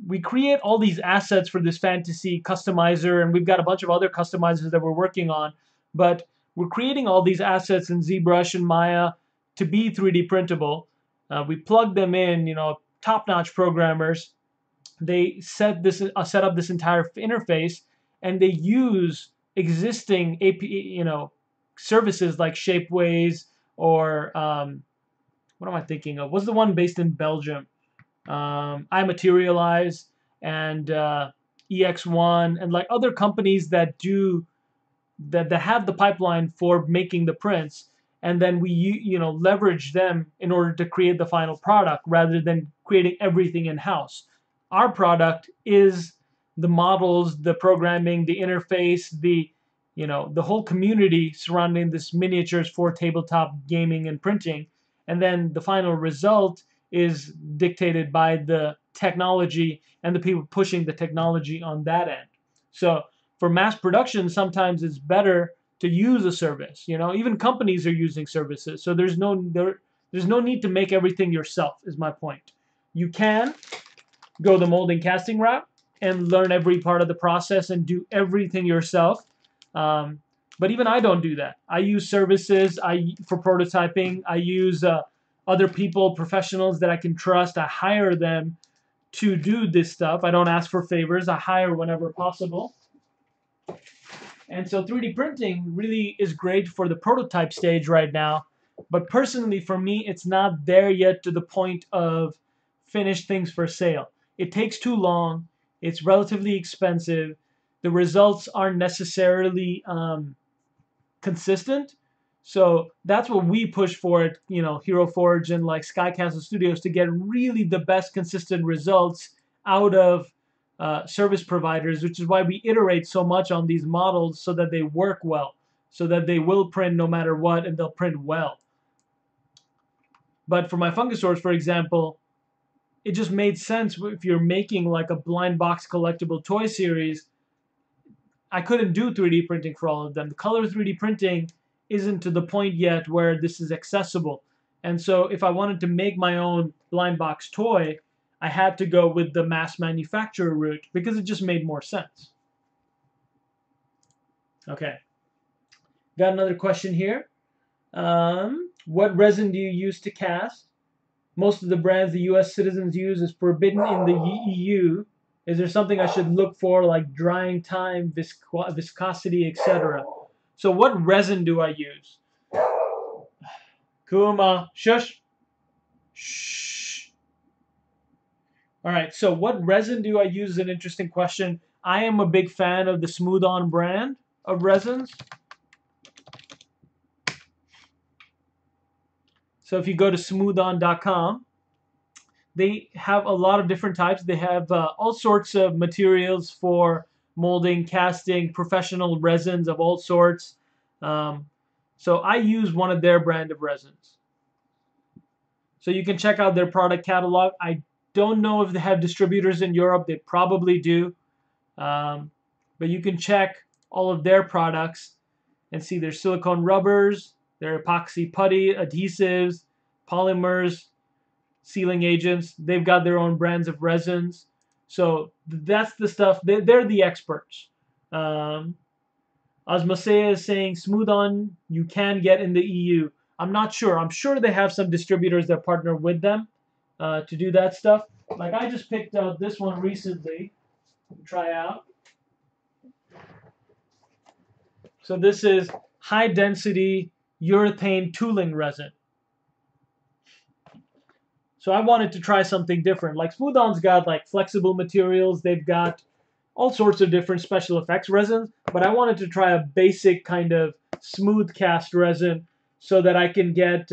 we create all these assets for this fantasy customizer, and we've got a bunch of other customizers that we're working on, but we're creating all these assets in ZBrush and Maya to be 3D printable. We plug them in, top-notch programmers. They set up this entire interface, and they use existing API, services like Shapeways, or what am I thinking of? What's the one based in Belgium? iMaterialize and EX1 and like other companies that do that have the pipeline for making the prints, and then we leverage them in order to create the final product rather than creating everything in-house. Our product is the models, the programming, the interface, the whole community surrounding this miniatures for tabletop gaming and printing, and then the final result is dictated by the technology and the people pushing the technology on that end. So for mass production, sometimes it's better to use a service. Even companies are using services, so there's no need to make everything yourself. Is my point. You can go the molding casting route and learn every part of the process and do everything yourself. But even I don't do that. I use services. For prototyping, I use other people, professionals that I can trust. I hire them to do this stuff. I don't ask for favors. I hire whenever possible. And so 3D printing really is great for the prototype stage right now. But personally, for me, it's not there yet to the point of finished things for sale. It takes too long. It's relatively expensive. The results aren't necessarily consistent. So that's what we push for at Hero Forge and like Sky Castle Studios, to get really the best consistent results out of service providers, which is why we iterate so much on these models so that they work well, so that they will print no matter what, and they'll print well. But for my Fungusaurs, for example, it just made sense. If you're making like a blind box collectible toy series, I couldn't do 3D printing for all of them. The color 3D printing isn't to the point yet where this is accessible. And so if I wanted to make my own blind box toy, I had to go with the mass manufacturer route because it just made more sense. Okay. Got another question here. What resin do you use to cast? Most of the brands the U.S. citizens use is forbidden in the EU. Is there something I should look for, like drying time, viscosity, etc.? So what resin do I use? Kuma, shush. Shh. All right, so what resin do I use is an interesting question. I am a big fan of the Smooth On brand of resins. So if you go to smoothon.com, they have a lot of different types. They have all sorts of materials for molding, casting, professional resins of all sorts. So I use one of their brand of resins. So you can check out their product catalog. I don't know if they have distributors in Europe. They probably do. But you can check all of their products and see their silicone rubbers, their epoxy putty, adhesives, polymers, sealing agents. They've got their own brands of resins. So that's the stuff. They're the experts. Osmosea is saying Smooth On you can get in the EU. I'm not sure. I'm sure they have some distributors that partner with them to do that stuff. Like I just picked out this one recently to try out. So this is high density urethane tooling resin. So I wanted to try something different. Like Smooth On's got like flexible materials. They've got all sorts of different special effects resins. But I wanted to try a basic kind of smooth cast resin so that I can get,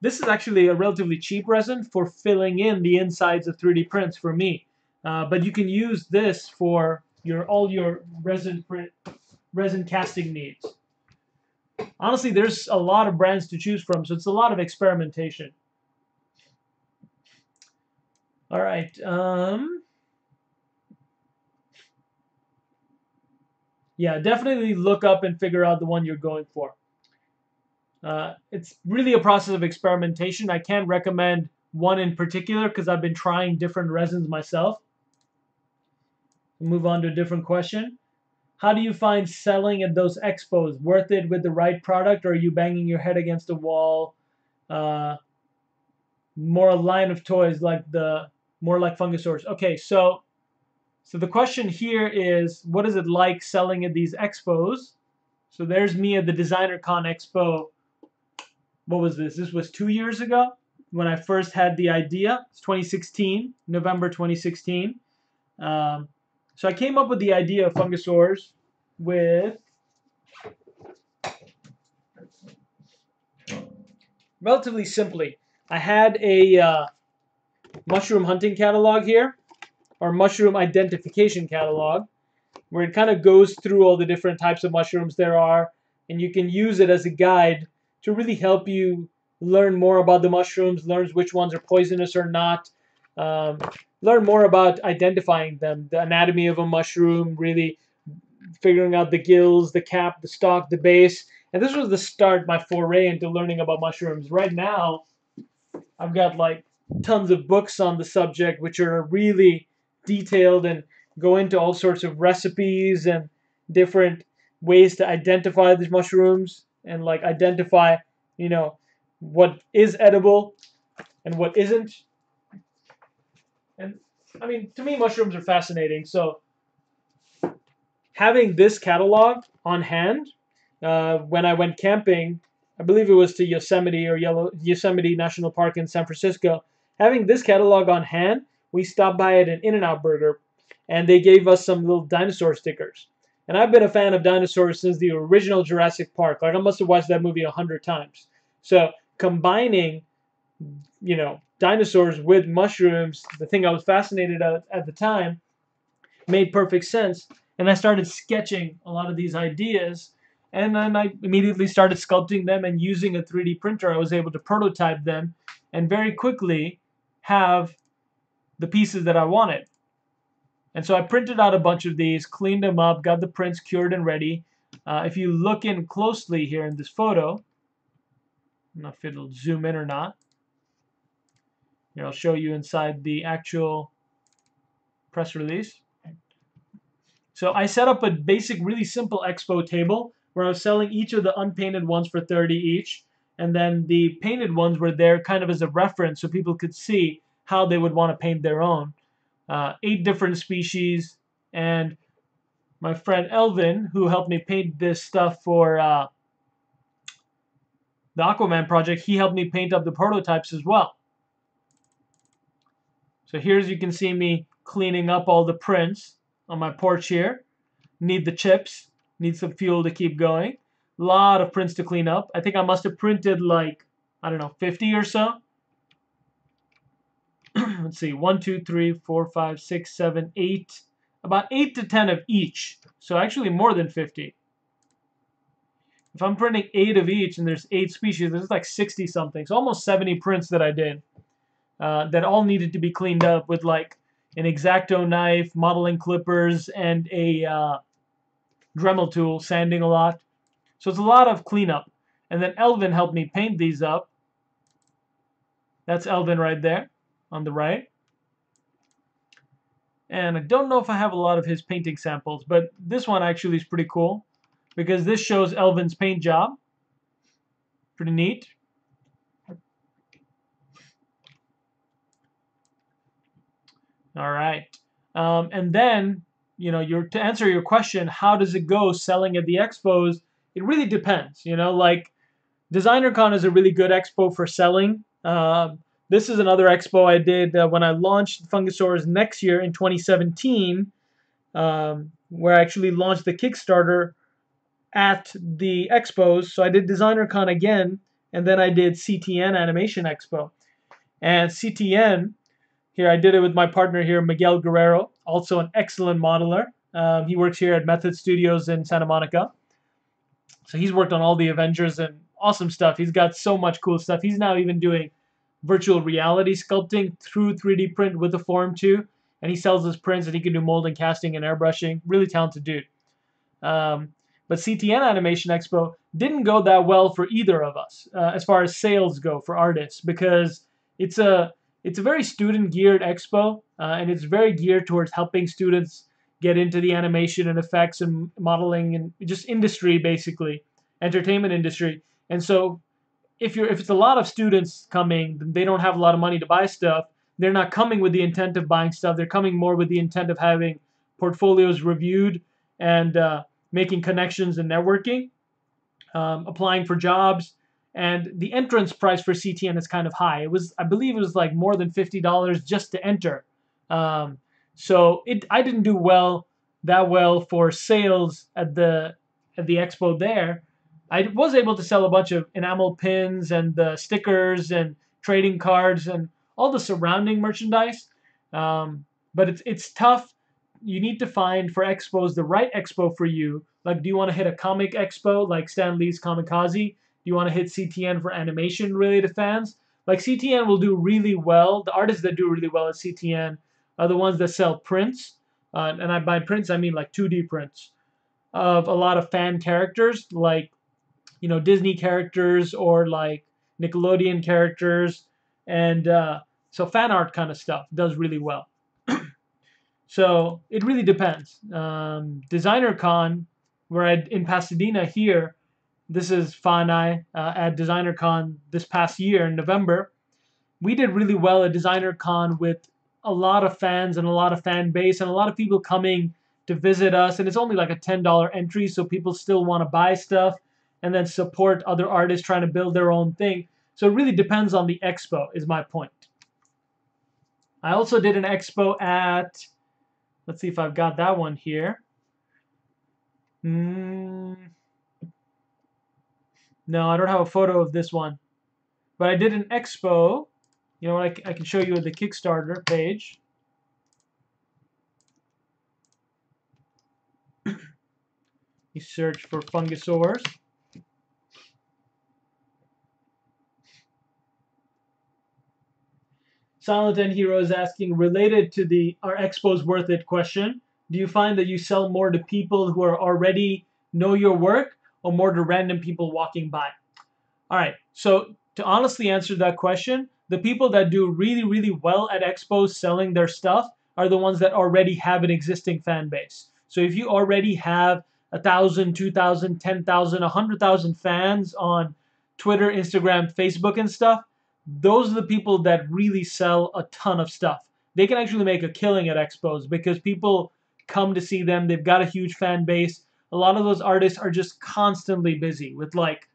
this is actually a relatively cheap resin for filling in the insides of 3D prints for me. But you can use this for all your resin casting needs. Honestly, there's a lot of brands to choose from, so it's a lot of experimentation. All right. Yeah, definitely look up and figure out the one you're going for. It's really a process of experimentation. I can't recommend one in particular because I've been trying different resins myself. Move on to a different question. How do you find selling at those expos? Worth it with the right product, or are you banging your head against a wall? More a line of toys more like Fungosaurus. Okay, so the question here is, what is it like selling at these expos? So there's me at the Designer Con Expo. What was this? This was 2 years ago when I first had the idea. It's 2016, November 2016. So I came up with the idea of Fungosaurs with relatively simply. I had a mushroom hunting catalog here, or mushroom identification catalog, where it kind of goes through all the different types of mushrooms there are, and you can use it as a guide to really help you learn more about the mushrooms, learn which ones are poisonous or not, learn more about identifying them, the anatomy of a mushroom, really figuring out the gills, the cap, the stalk, the base. And this was the start, my foray into learning about mushrooms. Right now, I've got like tons of books on the subject, which are really detailed and go into all sorts of recipes and different ways to identify these mushrooms and like identify, what is edible and what isn't. And I mean, to me, mushrooms are fascinating. So having this catalog on hand, when I went camping, I believe it was to Yosemite National Park in San Francisco. Having this catalog on hand, we stopped by at an In-N-Out Burger, and they gave us some little dinosaur stickers. And I've been a fan of dinosaurs since the original Jurassic Park. Like, I must have watched that movie 100 times. So combining, dinosaurs with mushrooms, the thing I was fascinated at the time, made perfect sense. And I started sketching a lot of these ideas. And then I immediately started sculpting them, and using a 3D printer, I was able to prototype them and very quickly have the pieces that I wanted. And so I printed out a bunch of these, cleaned them up, got the prints cured and ready. If you look in closely here in this photo, I don't know if it'll zoom in or not. Here, I'll show you inside the actual press release. So I set up a basic, really simple expo table where I was selling each of the unpainted ones for 30 each. And then the painted ones were there kind of as a reference so people could see how they would want to paint their own. 8 different species. And my friend Elvin, who helped me paint this stuff for the Aquaman project, he helped me paint up the prototypes as well. So here's, you can see me cleaning up all the prints on my porch here. Need the chips, need some fuel to keep going. A lot of prints to clean up. I think I must have printed like, I don't know, 50 or so. Let's see, 1, 2, 3, 4, 5, 6, 7, 8. About 8 to 10 of each. So actually more than 50. If I'm printing 8 of each and there's 8 species, there's like 60 something. So almost 70 prints that I did. That all needed to be cleaned up with like an X-Acto knife, modeling clippers, and a Dremel tool, sanding a lot. So it's a lot of cleanup. And then Elvin helped me paint these up. That's Elvin right there on the right. And I don't know if I have a lot of his painting samples, but this one actually is pretty cool because this shows Elvin's paint job. Pretty neat. All right. And then, to answer your question, how does it go selling at the expos? It really depends. Like DesignerCon is a really good expo for selling. This is another expo I did when I launched Fungosaurs next year in 2017, where I actually launched the Kickstarter at the expos. So I did DesignerCon again, and then I did CTN Animation Expo. And CTN, here I did it with my partner here, Miguel Guerrero, also an excellent modeler. He works here at Method Studios in Santa Monica. So he's worked on all the Avengers and awesome stuff. He's got so much cool stuff. He's now even doing virtual reality sculpting through 3D print with the Form 2. And he sells his prints, and he can do molding, casting, and airbrushing. Really talented dude. But CTN Animation Expo didn't go that well for either of us as far as sales go for artists, because it's a very student geared expo, and it's very geared towards helping students get into the animation and effects and modeling and just industry, basically entertainment industry. And so if it's a lot of students coming, they don't have a lot of money to buy stuff. They're not coming with the intent of buying stuff. They're coming more with the intent of having portfolios reviewed and making connections and networking, applying for jobs. And the entrance price for CTN is kind of high. I believe it was like more than $50 just to enter. So I didn't do that well for sales at the expo there. I was able to sell a bunch of enamel pins and stickers and trading cards and all the surrounding merchandise. But it's tough. You need to find for expos the right expo for you. Like, do you want to hit a comic expo like Stan Lee's Kamikaze? Do you want to hit CTN for animation related fans? Like, CTN will do really well. The artists that do really well at CTN are the ones that sell prints. And by prints, I mean like 2D prints of a lot of fan characters, like, Disney characters or like Nickelodeon characters. And so fan art kind of stuff does really well. So it really depends. DesignerCon, in Pasadena here, this is Fanai at DesignerCon this past year in November. We did really well at DesignerCon with a lot of fans and a lot of fan base and a lot of people coming to visit us. And it's only like a $10 entry, so people still want to buy stuff and then support other artists trying to build their own thing. So it really depends on the expo, is my point. I also did an expo at, let's see if I've got that one here. No, I don't have a photo of this one. But I did an expo. You know what, I can show you the Kickstarter page. You search for Fungusaurs. Silent End Hero is asking, related to are expos worth it question, do you find that you sell more to people who are already know your work or more to random people walking by? All right, so to honestly answer that question, the people that do really, really well at expos selling their stuff are the ones that already have an existing fan base. So if you already have 1,000, 2,000, 10,000, 100,000 fans on Twitter, Instagram, Facebook and stuff, those are the people that really sell a ton of stuff. They can actually make a killing at expos because people come to see them. They've got a huge fan base. A lot of those artists are just constantly busy with, like,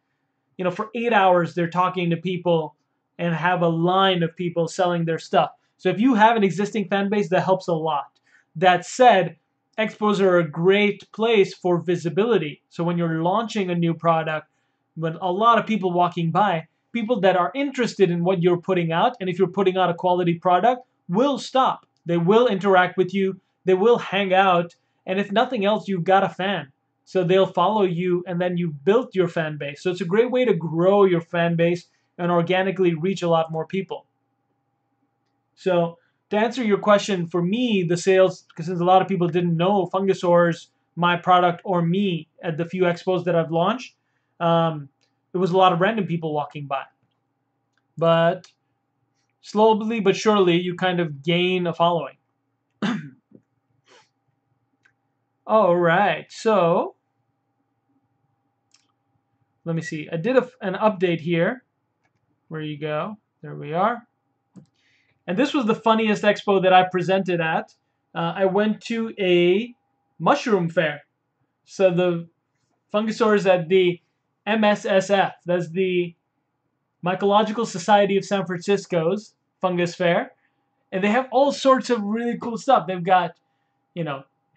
for 8 hours they're talking to people and have a line of people selling their stuff. So if you have an existing fan base, that helps a lot. That said, expos are a great place for visibility. So when you're launching a new product, when a lot of people walking by, people that are interested in what you're putting out, and if you're putting out a quality product, will stop. They will interact with you. They will hang out. And if nothing else, you've got a fan. So they'll follow you, and then you've built your fan base. So it's a great way to grow your fan base and organically reach a lot more people. So to answer your question, for me, the sales, because since a lot of people didn't know Fungusaurs, my product, or me at the few expos that I've launched, there was a lot of random people walking by. But slowly but surely, you kind of gain a following. All right, so let me see. I did an update here. Where you go? There we are. And this was the funniest expo that I presented at. I went to a mushroom fair. So the Fungusaurs at the MSSF, that's the Mycological Society of San Francisco's Fungus Fair. And they have all sorts of really cool stuff. They've got,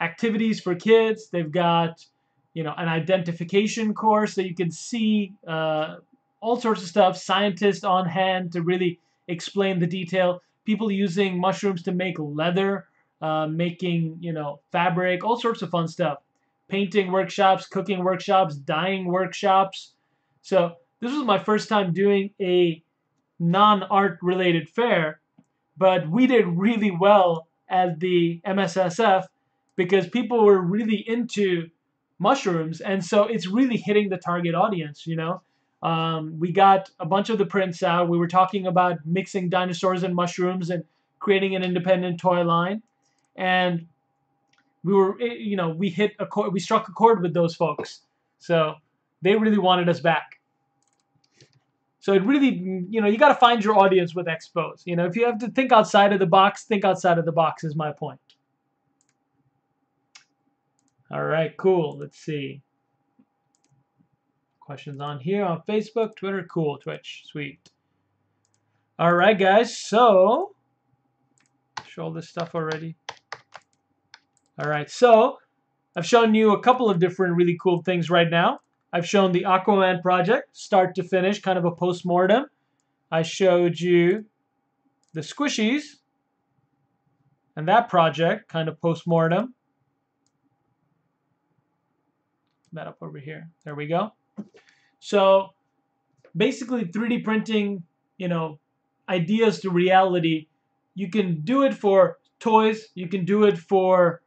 activities for kids. They've got, an identification course so you can see all sorts of stuff, scientists on hand to really explain the detail, people using mushrooms to make leather, making, fabric, all sorts of fun stuff. Painting workshops, cooking workshops, dyeing workshops. So this was my first time doing a non-art related fair, but we did really well at the MSSF because people were really into mushrooms, and so it's really hitting the target audience. We got a bunch of the prints out. We were talking about mixing dinosaurs and mushrooms and creating an independent toy line, and we struck a chord with those folks, so they really wanted us back. So it really, you got to find your audience with expos. If you have to think outside of the box, think outside of the box is my point. All right, cool. Let's see. Questions on here on Facebook, Twitter, cool, Twitch, sweet. All right, guys. So, show all this stuff already. All right, so I've shown you a couple of different really cool things right now. I've shown the Aquaman project, start to finish, kind of a post-mortem. I showed you the squishies and that project, kind of post-mortem. That up over here. There we go. So basically 3D printing, ideas to reality. You can do it for toys. You can do it for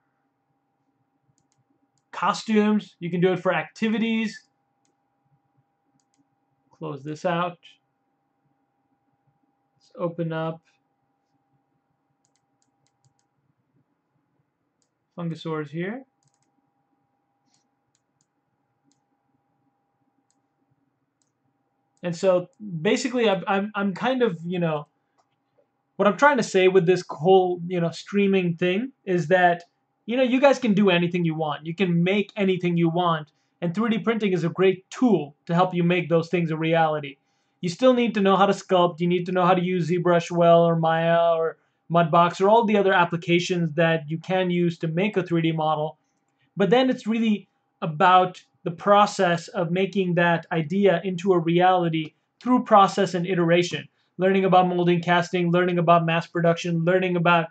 costumes. You can do it for activities. Close this out. Let's open up Fungosaurs here. And so basically I'm kind of, what I'm trying to say with this whole, streaming thing is that, you guys can do anything you want. You can make anything you want. And 3D printing is a great tool to help you make those things a reality. You still need to know how to sculpt. You need to know how to use ZBrush well or Maya or Mudbox or all the other applications that you can use to make a 3D model. But then it's really about the process of making that idea into a reality through process and iteration. Learning about molding, casting, learning about mass production, learning about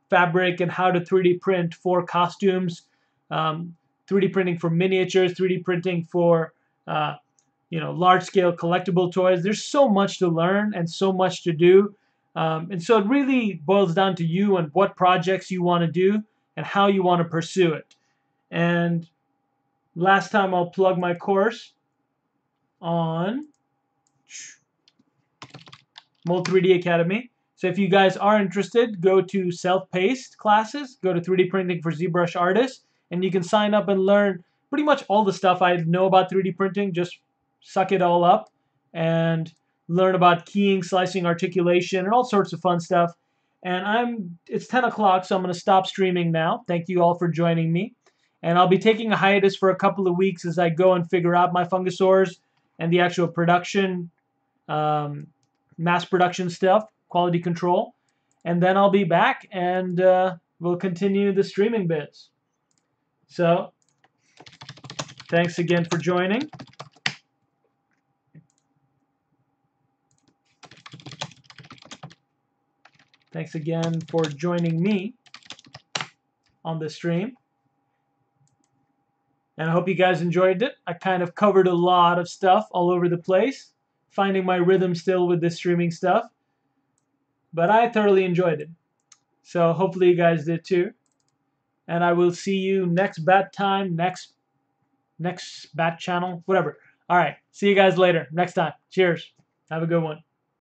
fabric and how to 3D print for costumes, 3D printing for miniatures, 3D printing for large-scale collectible toys. There's so much to learn and so much to do. And so it really boils down to you and what projects you want to do and how you want to pursue it. And last time I'll plug my course on Mold 3D Academy. So if you guys are interested, go to self-paced classes, go to 3D printing for ZBrush artists, and you can sign up and learn pretty much all the stuff I know about 3D printing. Just suck it all up and learn about keying, slicing, articulation, and all sorts of fun stuff. And it's 10 o'clock, so I'm going to stop streaming now. Thank you all for joining me. And I'll be taking a hiatus for a couple of weeks as I go and figure out my Fungosaurs and the actual production, mass production stuff, quality control. And then I'll be back and we'll continue the streaming bits. So, thanks again for joining. Thanks again for joining me on the stream. And I hope you guys enjoyed it. I kind of covered a lot of stuff all over the place, finding my rhythm still with this streaming stuff. But I thoroughly enjoyed it. So hopefully you guys did too. And I will see you next bat time, next bat channel, whatever. All right, see you guys later, next time. Cheers. Have a good one.